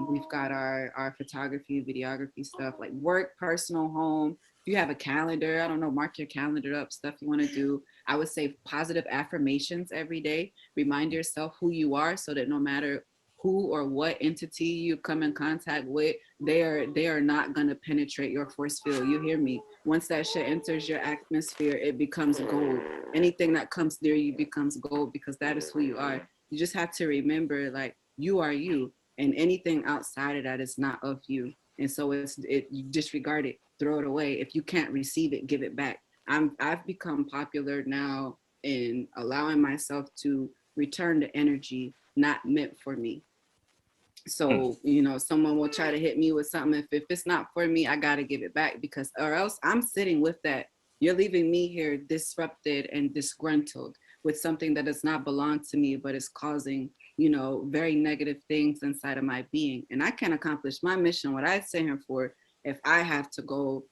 We've got our photography, videography stuff, like work, personal, home. If you have a calendar, I don't know, mark your calendar up, stuff you want to do. I would say positive affirmations every day. Remind yourself who you are, so that no matter who or what entity you come in contact with, they are not going to penetrate your force field. You hear me? Once that shit enters your atmosphere, it becomes gold. Anything that comes near you becomes gold, because that is who you are. You just have to remember, like, you are you, and anything outside of that is not of you. And so you disregard it, throw it away. If you can't receive it, give it back. I've become popular now in allowing myself to return the energy not meant for me. So, someone will try to hit me with something. If it's not for me, I got to give it back, because, or else I'm sitting with that. You're leaving me here disrupted and disgruntled with something that does not belong to me, but is causing, very negative things inside of my being. And I can't accomplish my mission, what I sit here for, if I have to go,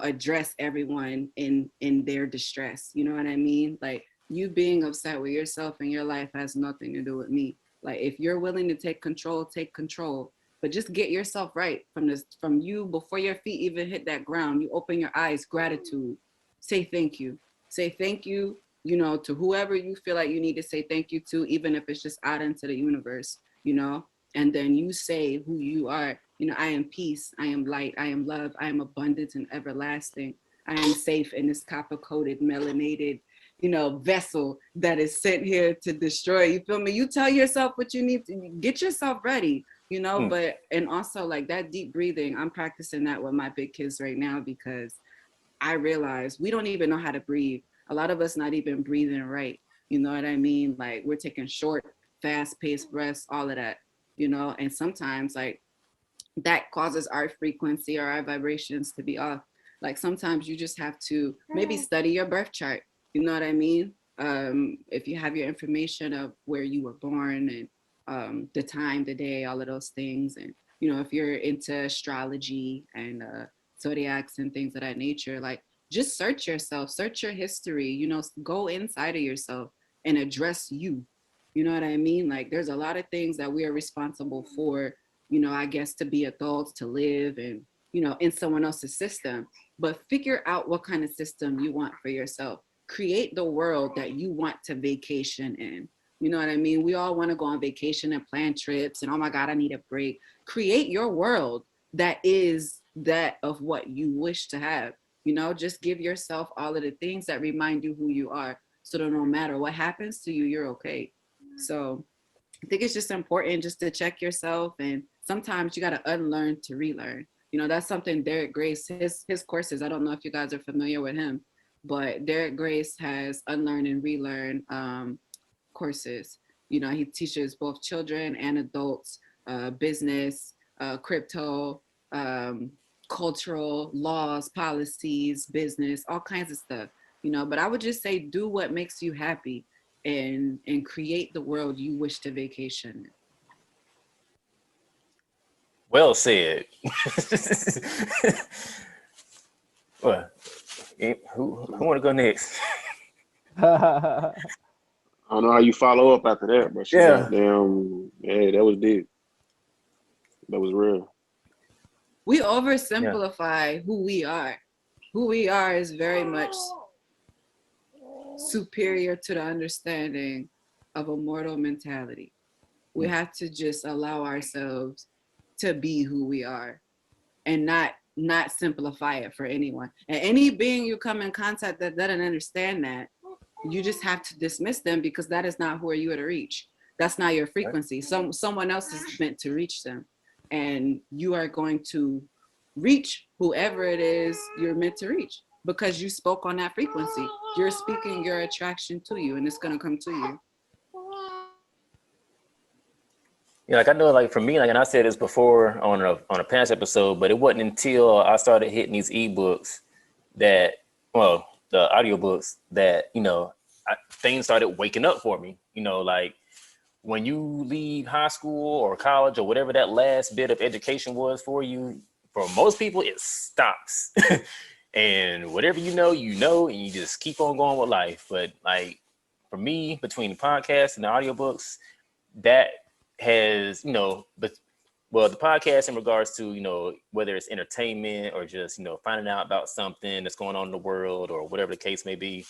address everyone in their distress. You know what I mean? Like, you being upset with yourself and your life has nothing to do with me. Like, if you're willing to take control, take control. But just get yourself right from you before your feet even hit that ground. You open your eyes, gratitude. Say thank you. Say thank you, to whoever you feel like you need to say thank you to, even if it's just out into the universe, and then you say who you are. I am peace, I am light, I am love, I am abundance and everlasting. I am safe in this copper-coated, melanated, vessel that is sent here to destroy. You feel me? You tell yourself what you need to get yourself ready, but, and also like that deep breathing, I'm practicing that with my big kids right now, because I realize we don't even know how to breathe. A lot of us not even breathing right. You know what I mean? Like, we're taking short, fast-paced breaths, all of that, you know. And sometimes like that causes our frequency or our vibrations to be off. Like sometimes you just have to maybe study your birth chart. You know what I mean? If you have your information of where you were born and the time, the day, all of those things. And, you know, if you're into astrology and zodiacs and things of that nature, like just search yourself, search your history, you know, go inside of yourself and address you. You know what I mean? Like there's a lot of things that we are responsible for, you know, I guess to be adults, to live and, you know, in someone else's system, but figure out what kind of system you want for yourself. Create the world that you want to vacation in. You know what I mean? We all want to go on vacation and plan trips and, oh my God, I need a break. Create your world that is that of what you wish to have. You know, just give yourself all of the things that remind you who you are, so that no matter what happens to you, you're okay. So I think it's just important just to check yourself, and sometimes you got to unlearn to relearn. You know, that's something Derek Grace, his courses, I don't know if you guys are familiar with him, but Derek Grace has unlearn and relearn courses. You know, he teaches both children and adults, business, crypto, cultural, laws, policies, business, all kinds of stuff, you know. But I would just say do what makes you happy and create the world you wish to vacation in. Well said. Well, who want to go next? I don't know how you follow up after that, but Yeah. Goddamn, yeah, that was deep. That was real. We oversimplify who we are. Who we are is very much superior to the understanding of a mortal mentality. We have to just allow ourselves to be who we are and not simplify it for anyone. And any being you come in contact that doesn't understand that, you just have to dismiss them, because that is not who you are to reach. That's not your frequency. Someone else is meant to reach them, and you are going to reach whoever it is you're meant to reach, because you spoke on that frequency. You're speaking your attraction to you, and it's going to come to you. Yeah, like I know, like for me, like, and I said this before on a past episode, but it wasn't until I started hitting these ebooks that, well, the audiobooks, that, you know, things started waking up for me. You know, like when you leave high school or college or whatever that last bit of education was for you, for most people, it stops. And whatever you know, and you just keep on going with life. But like for me, between the podcast and the audiobooks, that has, you know, but well, the podcast in regards to, you know, whether it's entertainment or just, you know, finding out about something that's going on in the world or whatever the case may be,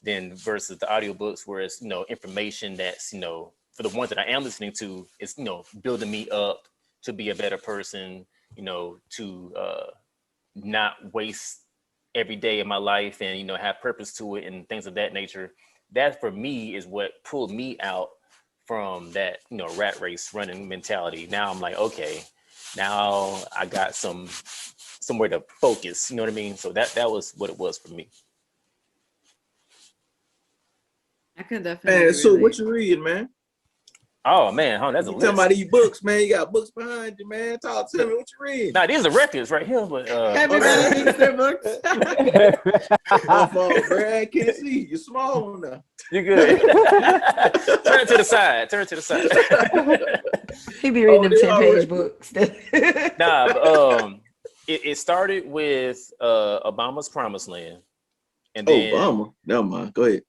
then versus the audiobooks where it's, you know, information that's, you know, for the ones that I am listening to, it's, you know, building me up to be a better person, you know, to not waste every day of my life and, you know, have purpose to it and things of that nature. That for me is what pulled me out from that, you know, rat race running mentality. Now I'm like, okay, now I got somewhere to focus, you know what I mean? So that was what it was for me. I can definitely Man, so relate. what you reading, man? Oh man, that's a You list. talking about these books, man? You got books behind you, man. Talk to me. What you reading? Nah, these are records right here, but Everybody needs their books. My fault, bro. I can't see. You're small enough. You're good. Turn to the side. He be reading them they 10-page books. Nah, it started with Obama's Promised Land, and then Obama. Never mind. Go ahead.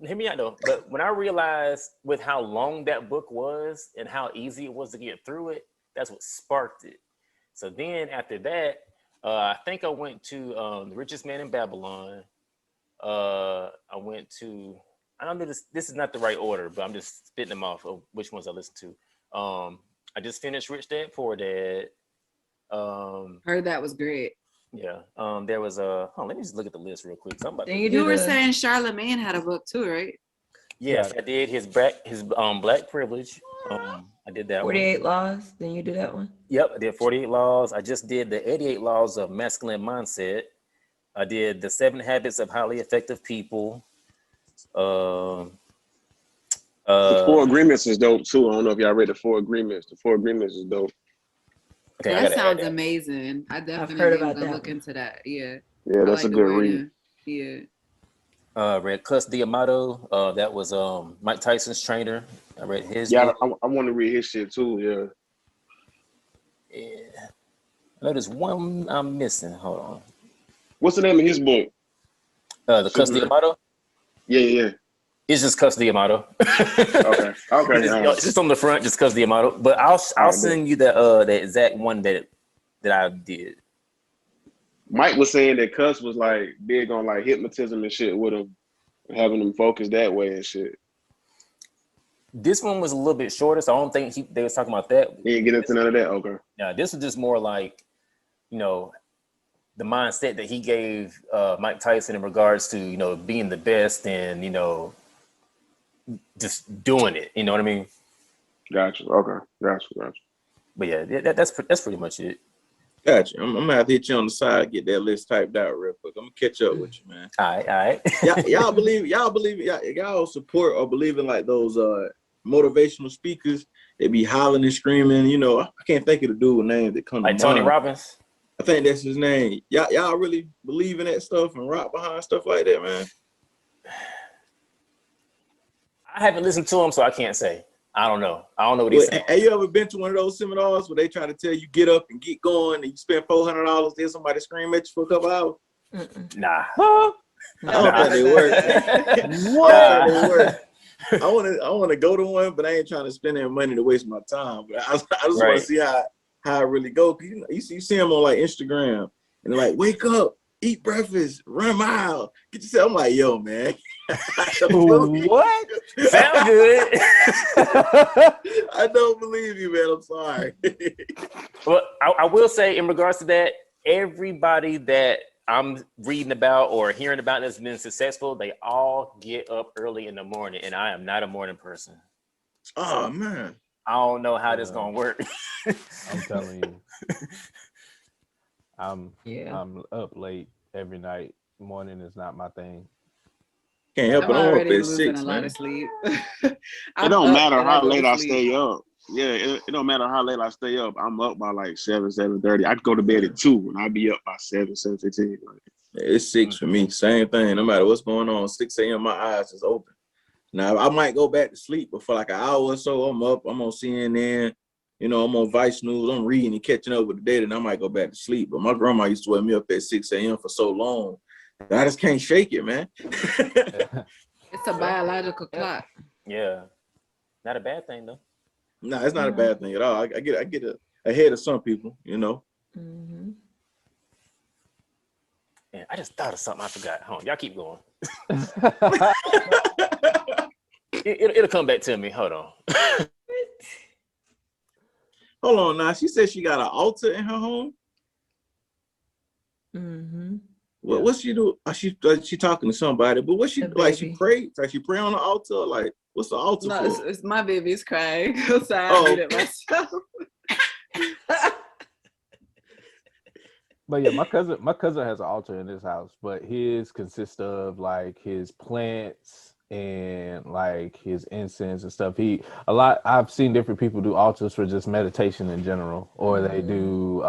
Hear me out though. But when I realized with how long that book was and how easy it was to get through it, that's what sparked it. So then after that, I think I went to The Richest Man in Babylon. I went to, I don't know, this is not the right order, but I'm just spitting them off of which ones I listened to. I just finished Rich Dad Poor Dad. Heard that was great. Yeah. There was a, let me just look at the list real quick. You were saying Charlemagne had a book too, right? Yes, I did his Black Privilege. I did that 48 Laws. Then you do that one? Yep, I did 48 Laws. I just did the 88 Laws of Masculine Mindset. I did the 7 Habits of Highly Effective People. The Four Agreements is dope too. I don't know if y'all read the Four Agreements. The Four Agreements is dope. Okay, I That gotta add sounds that. amazing. I heard definitely am about gonna that look one. into that. Yeah. Yeah, I that's like a the good read. wording. Yeah. Read Cus D'Amato. That was Mike Tyson's trainer. I read his Yeah, book. I want to read his shit too. Yeah. Yeah. I know there's one I'm missing. Hold on. What's the name of his book? The Cus Superman. D'Amato. Yeah. It's just Cus D'Amato. Okay. It's just on the front, just Cus D'Amato. But I'll send you that exact one that I did. Mike was saying that Cuss was like big on like hypnotism and shit with him, having him focus that way and shit. This one was a little bit shorter, so I don't think they was talking about that. He didn't get into none of that. Okay. Yeah, this was just more like, the mindset that he gave Mike Tyson in regards to, being the best and, just doing it. You know what I mean? Gotcha. Okay. Gotcha. But yeah, that's pretty much it. Gotcha. I'm gonna have to hit you on the side, get that list typed out real quick. I'm gonna catch up with you, man. All right. y'all support or believe in like those motivational speakers. They be hollering and screaming. I can't think of the dude's name that come Like to Tony mind. Robbins. I think that's his name. Y'all really believe in that stuff and rock behind stuff like that, man? I haven't listened to him, so I can't say. I don't know what he's saying. Have you ever been to one of those seminars where they try to tell you get up and get going and you spend $400 to hear somebody scream at you for a couple hours? Nah. I don't think they work. What? I want to go to one, but I ain't trying to spend that money to waste my time. But I just want to see how it really goes. You see them on like Instagram and they're like, wake up, eat breakfast, run a mile, get yourself. I'm like, yo, man. What? Sound good. I don't believe you, man. I'm sorry. Well, I will say in regards to that, everybody that I'm reading about or hearing about that's been successful, they all get up early in the morning, and I am not a morning person. Oh, man. I don't know how this gonna work. I'm telling you. I'm up late every night. Morning is not my thing. Can't help it. I'm up already at losing 6, a lot man. of sleep. It don't matter how late I stay up. Yeah, it don't matter how late I stay up. I'm up by like 7:30. I go to bed at 2 and I be up by 7:15. It's 6 for me. Same thing. No matter what's going on, 6 a.m. my eyes is open. Now I might go back to sleep, but for like an hour or so, I'm up. I'm on CNN. I'm on Vice News. I'm reading and catching up with the data, and I might go back to sleep. But my grandma used to wake me up at 6 a.m. for so long. I just can't shake it, man. It's a biological clock. Yeah, not a bad thing though. No, it's not a bad thing at all. I get ahead of some people, Mm-hmm. Man, I just thought of something I forgot. Hold on, y'all keep going. It'll come back to me. Hold on. Hold on now. She said she got an altar in her home. Mm-hmm. What's she do? She talking to somebody, but what she like? She pray? Like she pray on the altar? Like what's the altar No, for? it's my baby's crying. So I read it myself. But yeah, my cousin has an altar in his house, but his consists of like his plants and like his incense and stuff. I've seen different people do altars for just meditation in general, or they do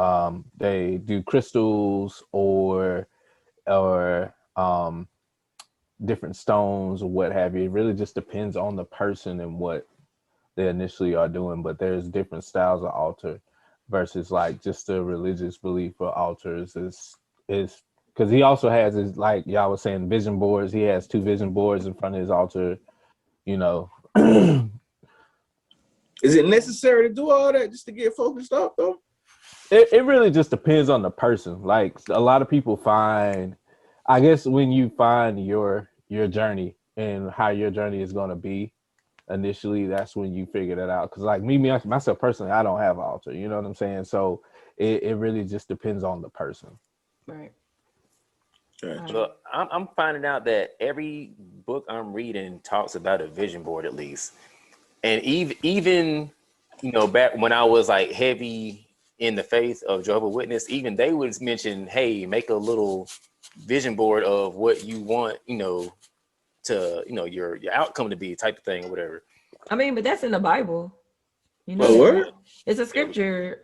crystals or different stones or what have you. It really just depends on the person and what they initially are doing, but there's different styles of altar versus like just the religious belief for altars is because he also has his, like y'all was saying, vision boards. He has 2 vision boards in front of his altar, Is it necessary to do all that just to get focused up though? It really just depends on the person. Like a lot of people find, I guess when you find your journey and how your journey is going to be initially, that's when you figure that out. Because like me myself personally, I don't have an altar. You know what I'm saying? So it really just depends on the person. Right. So I'm finding out that every book I'm reading talks about a vision board at least. And even back when I was like heavy in the faith of Jehovah's Witness, even they would mention, hey, make a little vision board of what you want, to your outcome to be, type of thing or whatever. I mean, but that's in the Bible. You know, Oh, word? it's a scripture.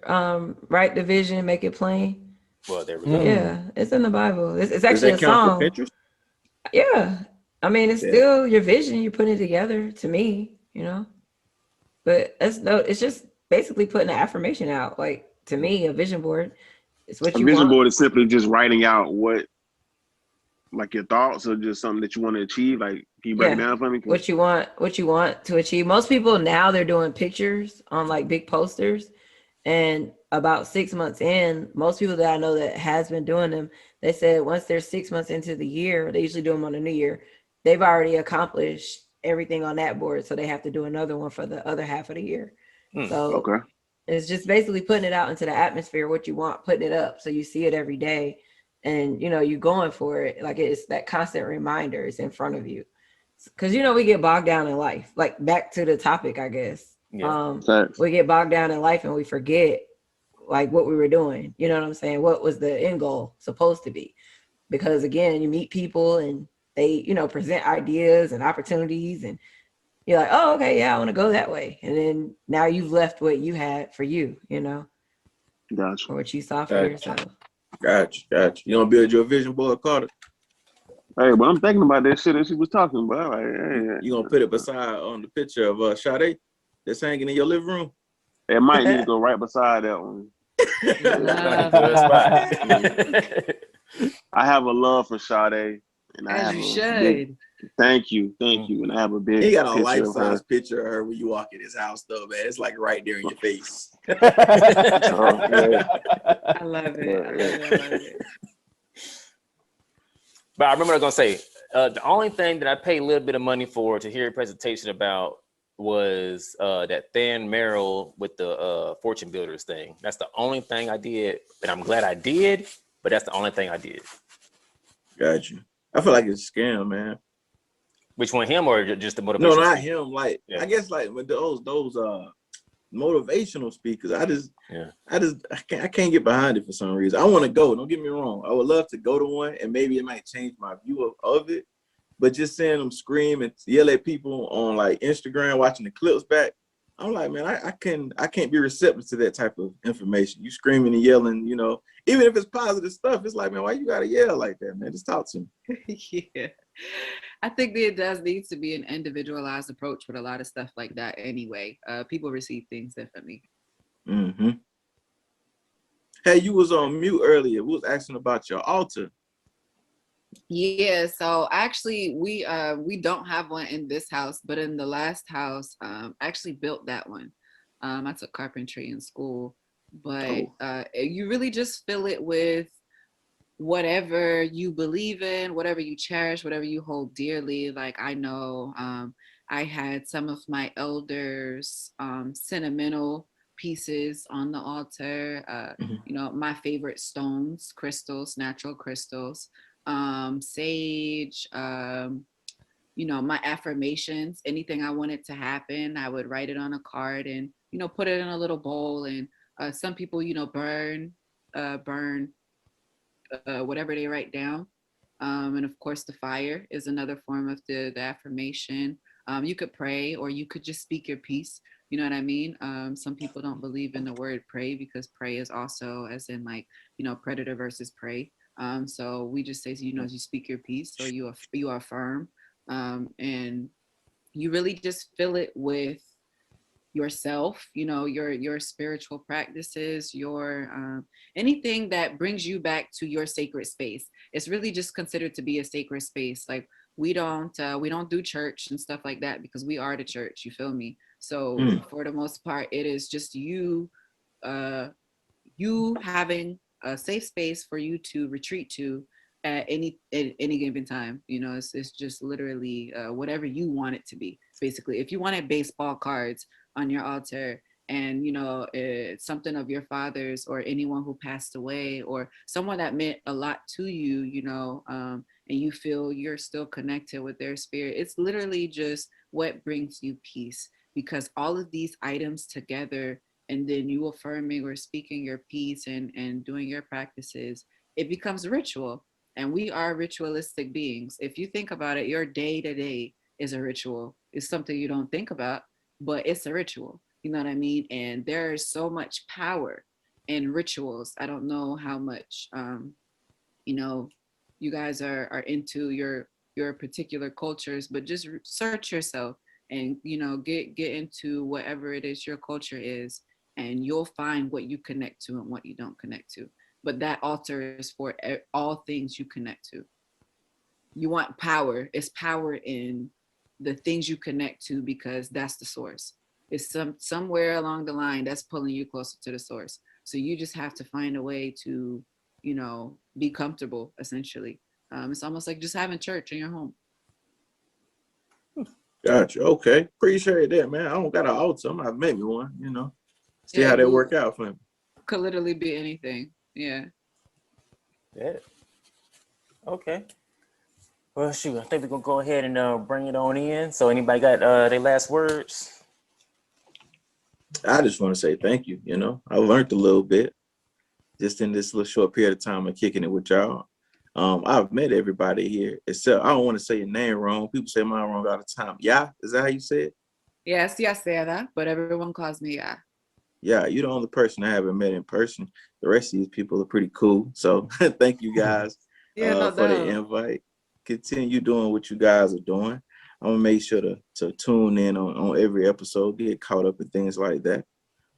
Write the vision, make it plain. Well, there we go. Yeah, it's in the Bible. It's Does actually that a count for song. Pinterest? Yeah. I mean, it's Yeah. still your vision. You're putting it together to me, you know. But it's just basically putting an affirmation out. Like to me, a vision board is what A you vision want. board is simply just writing out what, like your thoughts or just something that you want to achieve. Like, can you break it Yeah. down for me? What you want to achieve. Most people now they're doing pictures on like big posters. And about 6 months in, most people that I know that has been doing them, they said once they're 6 months into the year, they usually do them on the new year, they've already accomplished everything on that board. So they have to do another one for the other half of the year. So Okay. it's just basically putting it out into the atmosphere, what you want, putting it up so you see it every day. And you know, you going for it. Like it's that constant reminder, it's in front of you. Cause you know, we get bogged down in life. Like back to the topic, I guess. Yeah. Thanks. We get bogged down in life and we forget like what we were doing. You know what I'm saying? What was the end goal supposed to be? Because again, you meet people and they, you know, present ideas and opportunities and you're like, oh, okay, yeah, I want to go that way. And then now you've left what you had for you, you know, Gotcha. or what you saw for Gotcha. yourself. Gotcha. You don't build your vision board, Carter? Hey, but I'm thinking about that shit that she was talking about. Like, hey, You gonna put it beside on the picture of Sade that's hanging in your living room? it might need to go right beside that one. Love Good spot. I have a love for Sade, and I As have you a should. big. Thank you, and I have a big He got a picture life of her. size picture of her when you walk in his house, though, man. It's like right there in your face. So, yeah. I love it. But I remember I was gonna say the only thing that I paid a little bit of money for to hear a presentation about was that Than Merrill with the Fortune Builders thing. That's the only thing I did, and I'm glad I did. But that's the only thing I did. Got you. I feel like it's a scam, man. Which one, him or just the motivational? No, not speaker? him. Like Yeah. I guess like with those motivational speakers, I can't get behind it for some reason. I want to go. Don't get me wrong. I would love to go to one, and maybe it might change my view of it. But just seeing them scream and yell at people on like Instagram, watching the clips back, I'm like, man, I can't be receptive to that type of information. You screaming and yelling, you know, even if it's positive stuff, it's like, man, why you gotta yell like that, man? Just talk to me. Yeah. I think there does need to be an individualized approach with a lot of stuff like that anyway. People receive things differently. Mm-hmm. Hey, you was on mute earlier. We was asking about your altar. Yeah, so actually we don't have one in this house, but in the last house, I actually built that one. I took carpentry in school, but you really just fill it with whatever you believe in, whatever you cherish, whatever you hold dearly. Like I know I had some of my elders' sentimental pieces on the altar. You know, my favorite stones, crystals, natural crystals, sage, you know, my affirmations, anything I wanted to happen, I would write it on a card and, you know, put it in a little bowl. And some people, you know, burn whatever they write down. And of course, the fire is another form of the affirmation. You could pray or you could just speak your piece. You know what I mean? Some people don't believe in the word pray because pray is also as in like, you know, predator versus prey. So we just say, you know, you speak your piece or you affirm, and you really just fill it with yourself, you know, your spiritual practices, your anything that brings you back to your sacred space. It's really just considered to be a sacred space. Like we don't do church and stuff like that because we are the church, you feel me? So for the most part, it is just you having a safe space for you to retreat to at any given time. You know, it's just literally whatever you want it to be. Basically, if you wanted baseball cards on your altar and, you know, it's something of your father's or anyone who passed away or someone that meant a lot to you, you know, and you feel you're still connected with their spirit, it's literally just what brings you peace, because all of these items together and then you affirming or speaking your piece and doing your practices, it becomes ritual. And we are ritualistic beings. If you think about it, your day to day is a ritual. It's something you don't think about. but it's a ritual. You know what I mean? And there's so much power in rituals. I don't know how much, you know, you guys are into your particular cultures, but just search yourself and, you know, get into whatever it is your culture is, and you'll find what you connect to and what you don't connect to. But that altar is for all things you connect to. You want power. It's power in the things you connect to, because that's the source. It's somewhere along the line that's pulling you closer to the source. So you just have to find a way to, you know, be comfortable, essentially. It's almost like just having church in your home. Gotcha. Okay. Appreciate that, man. I don't got an altar. I'm gonna make me one, you know. See Yeah, how that work out for me. Could literally be anything. Yeah. Yeah. Okay. Well, shoot, I think we're gonna go ahead and bring it on in. So, anybody got their last words? I just want to say thank you. You know, I learned a little bit just in this little short period of time of kicking it with y'all. I've met everybody here, except I don't want to say your name wrong. People say mine wrong all the time. Yeah, is that how you say it? Yes, Sarah, but everyone calls me Ya. Yeah, you're the only person I haven't met in person. The rest of these people are pretty cool. So thank you guys Yeah, no for the doubt. invite. Continue doing what you guys are doing. I'm gonna make sure to tune in on every episode, get caught up in things like that.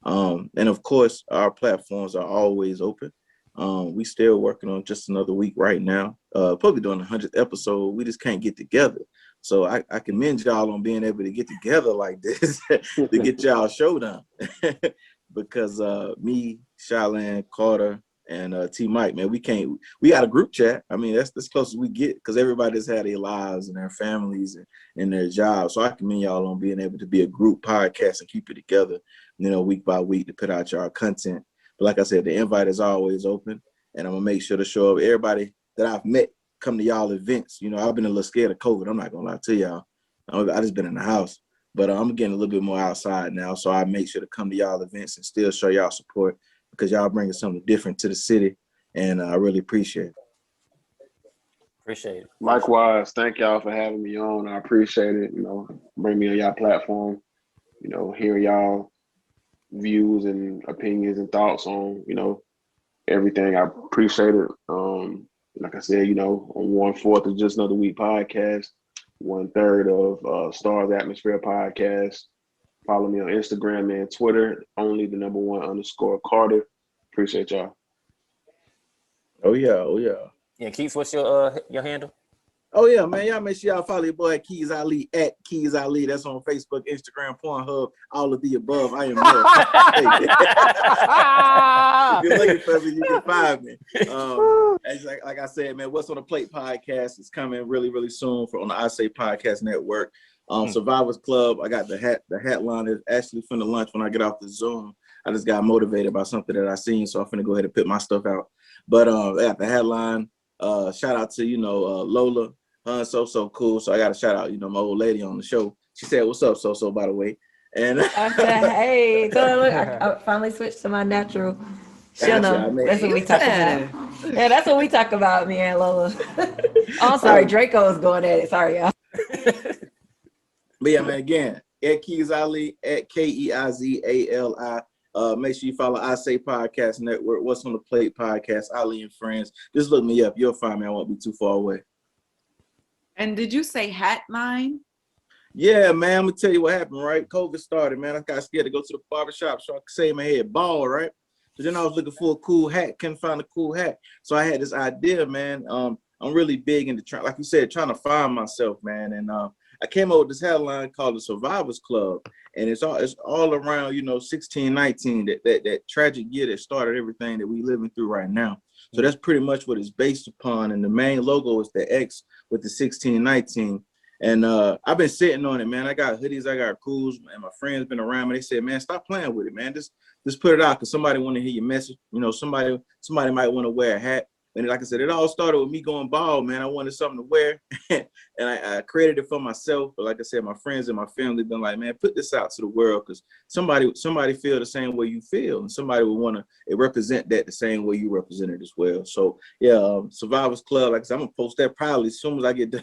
And of course, our platforms are always open. We still working on just another week right now. Probably doing the 100th episode. We just can't get together. So I commend y'all on being able to get together like this to get y'all show done. Because me, Shalan, Carter, and T Mike, man, we got a group chat. I mean, that's as close as we get, because everybody's had their lives and their families and their jobs. So I commend y'all on being able to be a group podcast and keep it together, you know, week by week to put out y'all content. But like I said, the invite is always open, and I'm gonna make sure to show up. Everybody that I've met come to y'all events. You know, I've been a little scared of COVID. I'm not gonna lie to y'all. I just been in the house, but I'm getting a little bit more outside now. So I make sure to come to y'all events and still show y'all support, because y'all bringing something different to the city, and I really appreciate it. Appreciate it. Likewise, thank y'all for having me on. I appreciate it. You know, bring me on y'all platform. You know, hear y'all views and opinions and thoughts on, you know, everything. I appreciate it. Like I said, you know, on 1/4 of Just Another Week podcast, 1/3 of Stars Atmosphere podcast. Follow me on Instagram and Twitter, only_Carter. Appreciate y'all. Oh yeah. Yeah, Keith, what's your handle? Oh yeah, man. Y'all make sure y'all follow your boy Keiz Ali at Keiz Ali. That's on Facebook, Instagram, Pornhub, all of the above. I am there. If you're looking for me, you can find me. As like I said, man, What's on the Plate podcast is coming really, really soon on the I Say Podcast Network. Survivors Club. I got the hat line is actually finna launch when I get off the Zoom. I just got motivated by something that I seen, so I'm finna go ahead and put my stuff out. But I got the headline. Shout out to, you know, Lola. So cool. So I got to shout out, you know, my old lady on the show. She said, "What's up, SoSo?" By the way, and I said, "Hey." So look, I finally switched to my natural. She'll know. That's what we talk about. Yeah, that's what we talk about, me and Lola. Oh, I'm sorry, Draco is going at it. Sorry, y'all. But yeah, man, again, at Keiz Ali, at KEIZALI. Make sure you follow I Say Podcast Network, What's on the Plate podcast, Ali and Friends. Just look me up. You'll find me. I won't be too far away. And did you say hat line? Yeah, man, I'm going to tell you what happened, right? COVID started, man. I got scared to go to the barbershop so I could save my head bald, right? So then I was looking for a cool hat. Couldn't find a cool hat. So I had this idea, man. I'm really big into, like you said, trying to find myself, man. And I came up with this headline called the Survivors Club. And it's all around, you know, 1619, that tragic year that started everything that we living through right now. So that's pretty much what it's based upon. And the main logo is the X with the 1619. And I've been sitting on it, man. I got hoodies, I got crews, and my friends been around me. They said, man, stop playing with it, man. Just put it out, because somebody want to hear your message. You know, somebody might want to wear a hat And like I said, it all started with me going bald, man. I wanted something to wear, and I created it for myself. But like I said, my friends and my family been like, man, put this out to the world, because somebody feel the same way you feel, and somebody would want to represent that the same way you represent it as well. So yeah, Survivors Club, like I said, I'm gonna post that probably as soon as I get done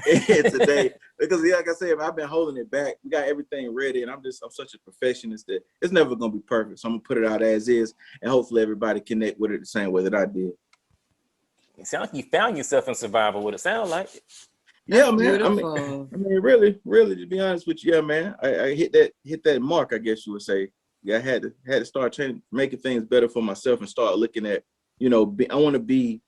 today, because like I said, I've been holding it back. We got everything ready, and I'm such a perfectionist that it's never gonna be perfect. So I'm gonna put it out as is, and hopefully everybody connect with it the same way that I did. It sounds like you found yourself in survival. What it sound like? Yeah, That's man. beautiful. I mean, really, to be honest with you, yeah, man. I hit that mark, I guess you would say. Yeah, I had to start making things better for myself and start looking at, I want to be,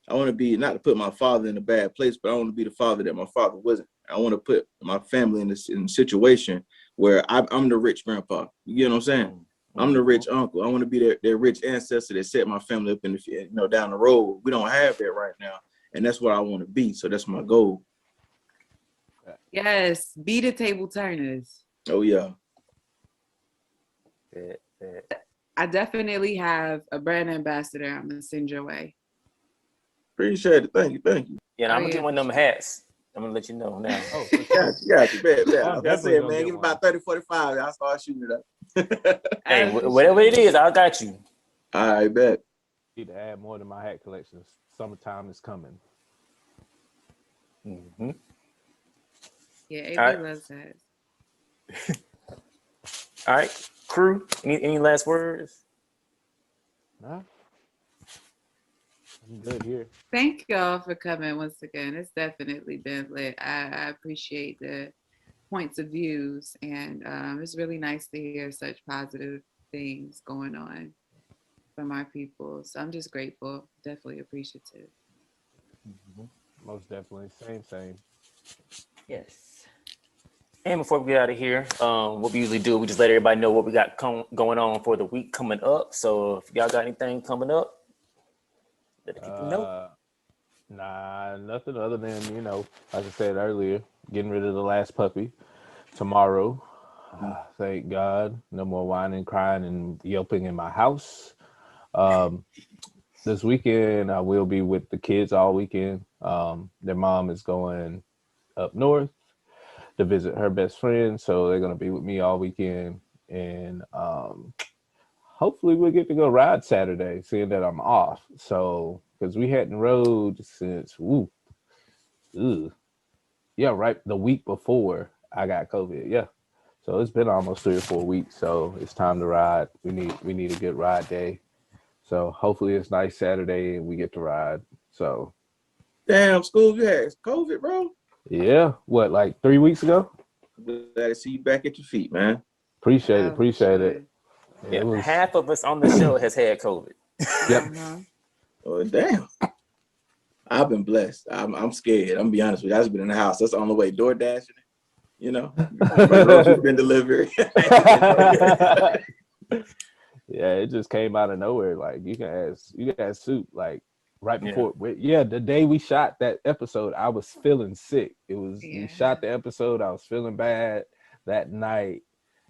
not to put my father in a bad place, but I want to be the father that my father wasn't. I want to put my family in a situation where I'm the rich grandpa. You know what I'm saying? I'm the rich uncle. I want to be their rich ancestor that set my family up in the, down the road. We don't have that right now, and that's what I want to be. So that's my goal. Yes, be the table turners. Oh yeah. I definitely have a brand ambassador I'm gonna send your way. Appreciate it. Thank you. Yeah, I'm gonna get one of them hats. I'm gonna let you know now. Oh, got you. Bet. I'm Like I said, man, give me one. about 30, 45. I'll start shooting it up. Hey, whatever it is, I got you. I bet. Need to add more to my hat collection. Summertime is coming. Mm-hmm. Yeah, AB All right. loves that. All right, crew. Any last words? Nah. I'm good here. Thank y'all for coming once again. It's definitely been lit. I appreciate the points of views, and it's really nice to hear such positive things going on from our people. So I'm just grateful, definitely appreciative. Most definitely. Same. Yes. And before we get out of here, what we usually do, we just let everybody know what we got going on for the week coming up. So if y'all got anything coming up, let the people know. Nah, nothing other than, like I said earlier, getting rid of the last puppy tomorrow. Thank God. No more whining, crying, and yelping in my house. This weekend, I will be with the kids all weekend. Their mom is going up north to visit her best friend, so they're going to be with me all weekend. And hopefully we'll get to go ride Saturday, seeing that I'm off. So, because we hadn't rode since, right, the week before I got COVID. Yeah. So it's been almost 3 or 4 weeks. So it's time to ride. We need a good ride day. So hopefully it's nice Saturday and we get to ride. So. Damn, school, you had COVID, bro? Yeah. What, like 3 weeks ago? Glad to see you back at your feet, man. Appreciate it. Yeah, half of us on the show has had COVID. Yep. Oh, damn. I've been blessed. I'm scared. I'm gonna be honest with you. I've just been in the house. That's on the way, door dashing. My groceries been delivered. Yeah, it just came out of nowhere. Like you can ask Soup. Like right before, the day we shot that episode, I was feeling sick. We shot the episode. I was feeling bad that night,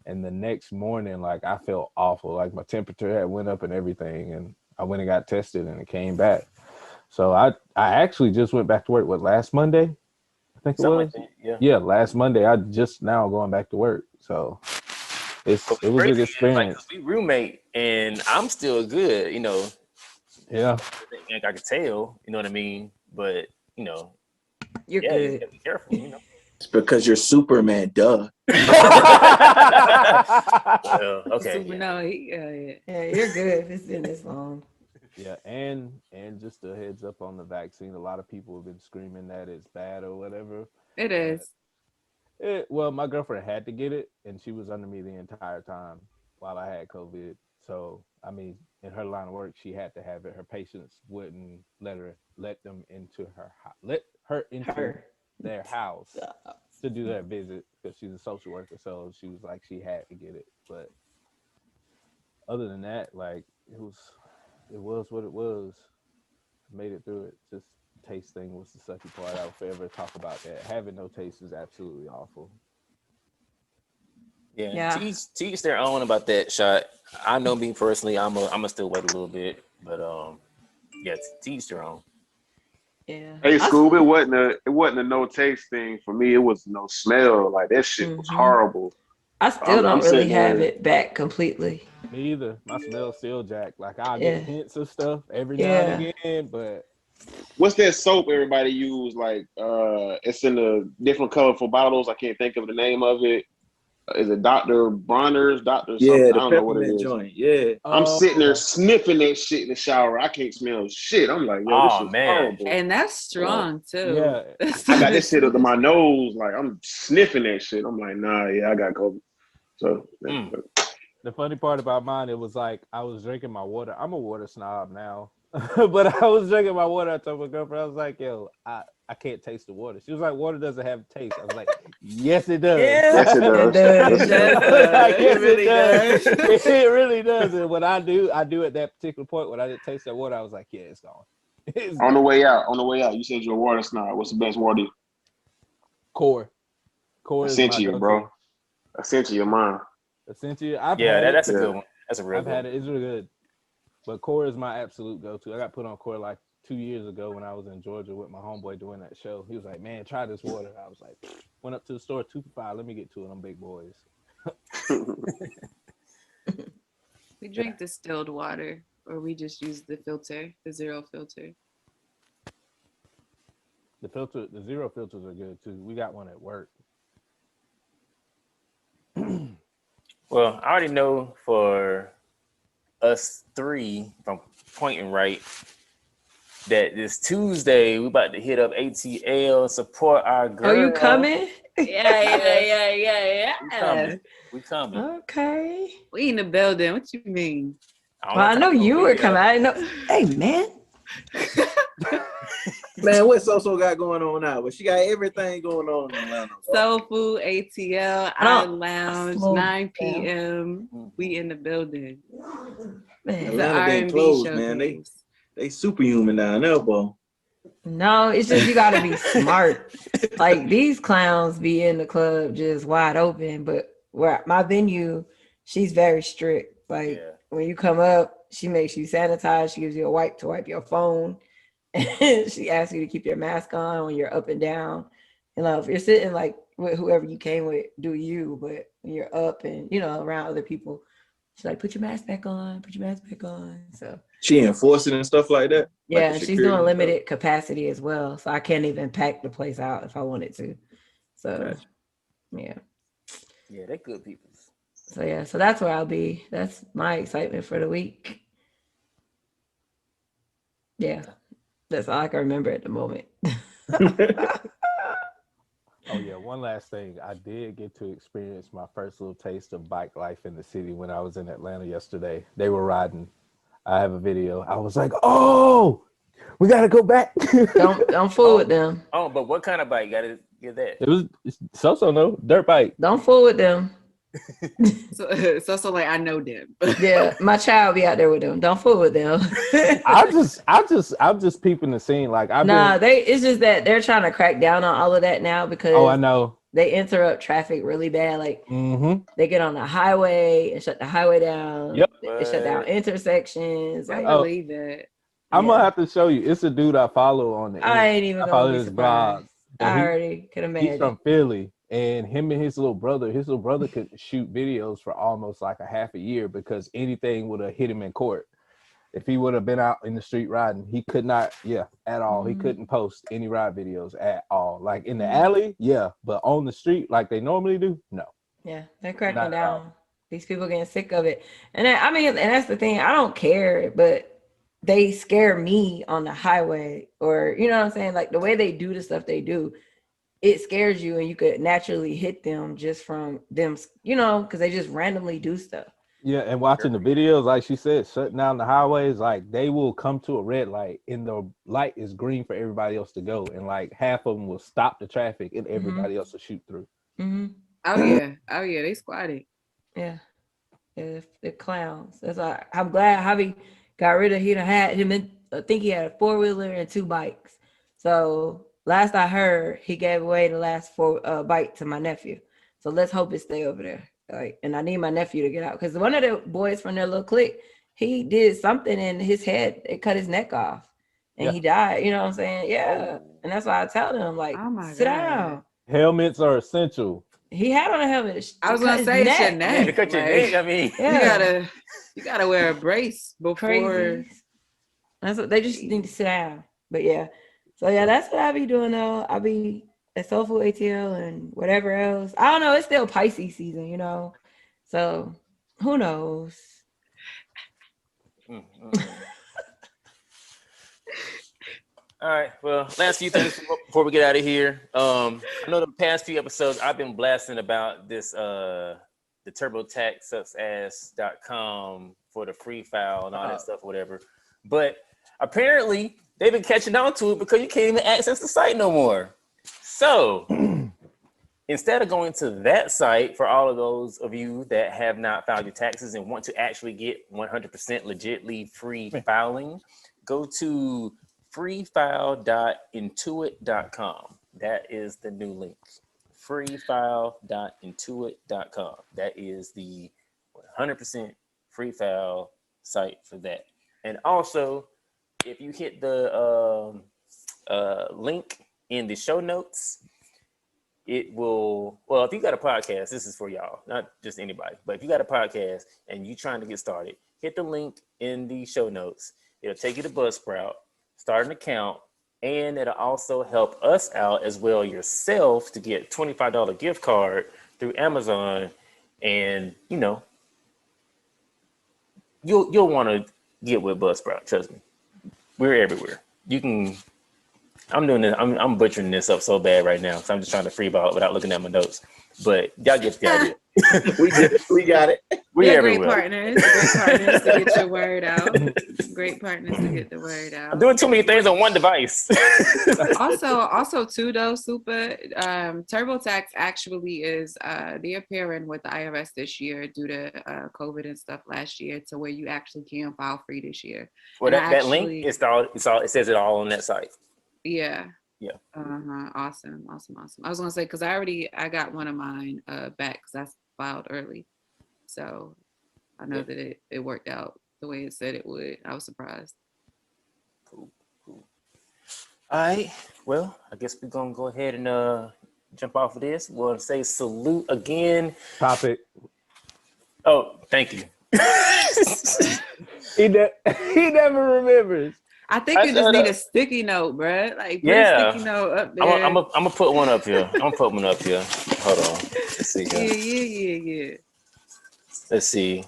and the next morning, like I felt awful. Like my temperature had went up and everything, and I went and got tested, and it came back. So I actually just went back to work. Last Monday? I think it was. Like yeah, last Monday. I just now going back to work. So it was a good experience. Like, we roommate, and I'm still good. Yeah. I could tell. You know what I mean? But you're good. You gotta be careful. It's because you're Superman, duh. Well, okay. Yeah, you're good. It's been this long. Yeah, and just a heads up on the vaccine. A lot of people have been screaming that it's bad or whatever. It is. Well, my girlfriend had to get it, and she was under me the entire time while I had COVID. So, I mean, in her line of work, she had to have it. Her patients wouldn't let them into their house to do that visit because she's a social worker. So she was like, she had to get it. But other than that, like it was what it was. Made it through it. Just taste thing was the sucky part. I would forever talk about that. Having no taste is absolutely awful. Yeah. To each their own about that shot. I know me personally, I'm a still wait a little bit, but Yeah, teach their own. Yeah. Hey, Scoob, it wasn't a no taste thing for me. It was no smell. Like that shit was horrible. I still I'm don't really sitting have there. it back completely. Me either. My smell's still jacked. Like I'll Yeah. get hints of stuff every now Yeah. and again, but What's that soap everybody use? Like, it's in the different colorful bottles. I can't think of the name of it. Is it Dr. Bronner's? Dr. something? Yeah, I the don't know what it peppermint is. joint. Yeah. I'm sitting there yeah. sniffing that shit in the shower. I can't smell shit. I'm like, yo, this Oh, shit's man. horrible. And that's strong too. Yeah. I got this shit up to my nose. Like, I'm sniffing that shit. I'm like, nah, yeah, I got COVID. So, The funny part about mine, it was like I was drinking my water. I'm a water snob now, but I was drinking my water. I told my girlfriend, I was like, yo, I can't taste the water. She was like, water doesn't have taste. I was like, yes, it does. yes, it does. It does. Like, yes, It really does. does. It really does. And when I do at that particular point, when I didn't taste that water, I was like, yeah, it's gone. It's On gone. the way out, you said you're a water snob. What's the best water? Core is my Essentia, go-to. bro. Essentia, mine. Essentia. That's a good one. That's a real I've good had one. it. It's really good. But Core is my absolute go-to. I got put on Core like 2 years ago when I was in Georgia with my homeboy doing that show. He was like, man, try this water. I was like, went up to the store, 2 for $5. Let me get 2 of them big boys. We drink distilled water, or we just use the filter, the zero filter. The zero filters are good too. We got one at work. Well, I already know for us three, if I'm pointing right, that this Tuesday we about to hit up ATL, support our girl. Oh, you coming? Yeah. We coming. Okay. We in the building. What you mean? Well, I know you were coming. I didn't know. Hey, man. Man, what SoSo got going on now? But she got everything going on in Atlanta. Soul Food, ATL, I Lounge, 9 p.m. We in the building. Man. The Atlanta been R&B closed, man. showcase. They superhuman down there, boy. No, it's just you gotta be smart. Like these clowns be in the club just wide open, but where my venue, she's very strict. Like when you come up, she makes you sanitize. She gives you a wipe to wipe your phone. And she asks you to keep your mask on when you're up and down. You know, if you're sitting like with whoever you came with, do you? But when you're up and around other people, she's like, put your mask back on. Put your mask back on. So she enforcing and stuff like that. Yeah, like and she's doing limited capacity as well. So I can't even pack the place out if I wanted to. So yeah, they're good people. So yeah, so that's where I'll be. That's my excitement for the week. Yeah, that's all I can remember at the moment. Oh yeah, one last thing. I did get to experience my first little taste of bike life in the city when I was in Atlanta yesterday. They were riding. I have a video. I was like, oh, we gotta go back. Don't fool with them. Oh, but what kind of bike? You gotta get that. It was SoSo, no dirt bike. Don't fool with them. So like I know them. Yeah, my child be out there with them. Don't fool with them. I'm just peeping the scene. Like it's just that they're trying to crack down on all of that now because I know they interrupt traffic really bad. Like they get on the highway and shut the highway down. Yep. They shut down intersections. I Like, believe it. I'm gonna have to show you. It's a dude I follow on the I ain't even gonna be his surprised. blog. I already can imagine. He's from Philly, and him and his little brother could shoot videos for almost like a half a year because anything would have hit him in court. If he would have been out in the street riding, he could not, at all. He couldn't post any ride videos at all. Like in the alley, but on the street, like they normally do, no. Yeah, they're cracking down. These people getting sick of it. And and that's the thing. I don't care, but they scare me on the highway, or you know what I'm saying? Like the way they do the stuff they do, it scares you, and you could naturally hit them just from them, because they just randomly do stuff. Yeah, and watching the videos, like she said, shutting down the highways, like they will come to a red light and the light is green for everybody else to go. And like half of them will stop the traffic and everybody else will shoot through. Mm-hmm. Oh yeah, they squatted. Yeah, the clowns. That's why I'm glad Javi got rid of. He had him. I think he had a 4-wheeler and 2 bikes. So last I heard, he gave away the last 4 bike to my nephew. So let's hope it stay over there. Like, and I need my nephew to get out because one of the boys from their little clique, he did something in his head. It cut his neck off. and he died. You know what I'm saying? Yeah. And that's why I tell them, like, Oh my sit God. down. Helmets are essential. He had on a helmet. I was to gonna cut say his it's your neck. neck. To cut your Like, neck, I mean, Yeah. you gotta wear a brace before. Crazy. That's what they just need to sit down. But yeah. So yeah, that's what I be doing though. I be at Soulful ATL and whatever else. I don't know. It's still Pisces season, you know. So who knows? All right. Well, last few things before we get out of here. I know the past few episodes I've been blasting about this the TurboTaxSucks.com for the free file and all that stuff, whatever. But apparently they've been catching on to it because you can't even access the site no more. So instead of going to that site, for all of those of you that have not filed your taxes and want to actually get 100% legitly free filing, go to freefile.intuit.com. That is the new link. freefile.intuit.com. That is the 100% free file site for that. And also, if you hit the link in the show notes, it will, well, if you got a podcast, this is for y'all, not just anybody, but if you got a podcast and you trying to get started, hit the link in the show notes. It'll take you to Buzzsprout, start an account, and it'll also help us out as well yourself to get $25 gift card through Amazon. And, you know, you'll want to get with Buzzsprout, trust me. We're everywhere. You can, I'm doing this, I'm butchering this up so bad right now, so I'm just trying to freeball it without looking at my notes. But y'all get the idea. we got it. We're great everywhere. partners. Great partners to get your word out. Great partners to get the word out. I'm doing too many things on one device. also too though, Super, TurboTax actually is they're pairing with the IRS this year due to COVID and stuff last year, to where you actually can file free this year. Well, that link, it's all it says it all on that site. Yeah. Yeah. Awesome. I was gonna say, because I got one of mine back because I filed early, so I know that it worked out the way it said it would. I was surprised. Cool. All right. Well, I guess we're gonna go ahead and jump off of this. We'll say salute again. Topic. Oh, thank you. He never remembers. I think you just need a sticky note, bruh. Like, put a sticky note up there. I'm gonna put one up here. Hold on. Let's see here. Yeah. Let's see.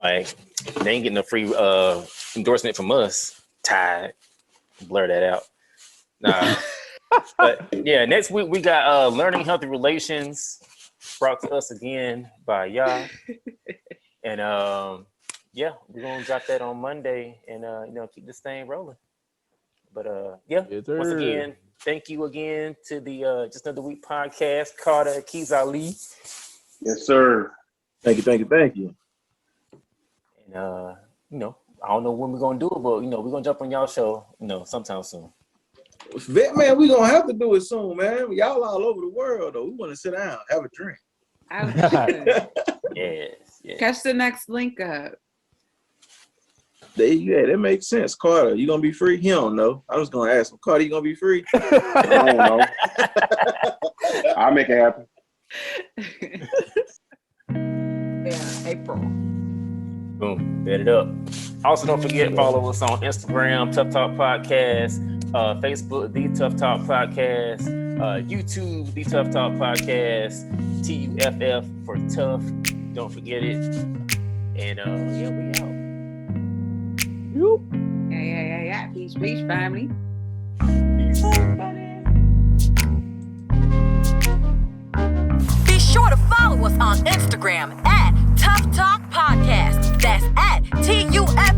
Like, they ain't getting a free endorsement from us. Tied. Blur that out. Nah. But yeah, next week we got Learning Healthy Relations, brought to us again by J.A.W. And yeah, we're gonna drop that on Monday and keep this thing rolling. But once again, thank you again to the Just Another Week podcast, Carter, Keiz Ali. Yes, sir. Thank you. And I don't know when we're gonna do it, but we're gonna jump on y'all show, sometime soon. Man, we're gonna have to do it soon, man. Y'all all over the world though. We want to sit down, have a drink. Yes. Catch the next link up. That makes sense. Carter, you gonna be free? He don't know. I was gonna ask him, Carter, you gonna be free? I don't know. I'll make it happen. Yeah, April. Boom, bet it up. Also, don't forget, follow us on Instagram, Tough Talk Podcast, Facebook, The Tough Talk Podcast, YouTube, The Tough Talk Podcast, TUFF for Tough. Don't forget it. And we out. Yeah. Peace, family. Peace. Be sure to follow us on Instagram at Tough Talk Podcast. That's at TUFF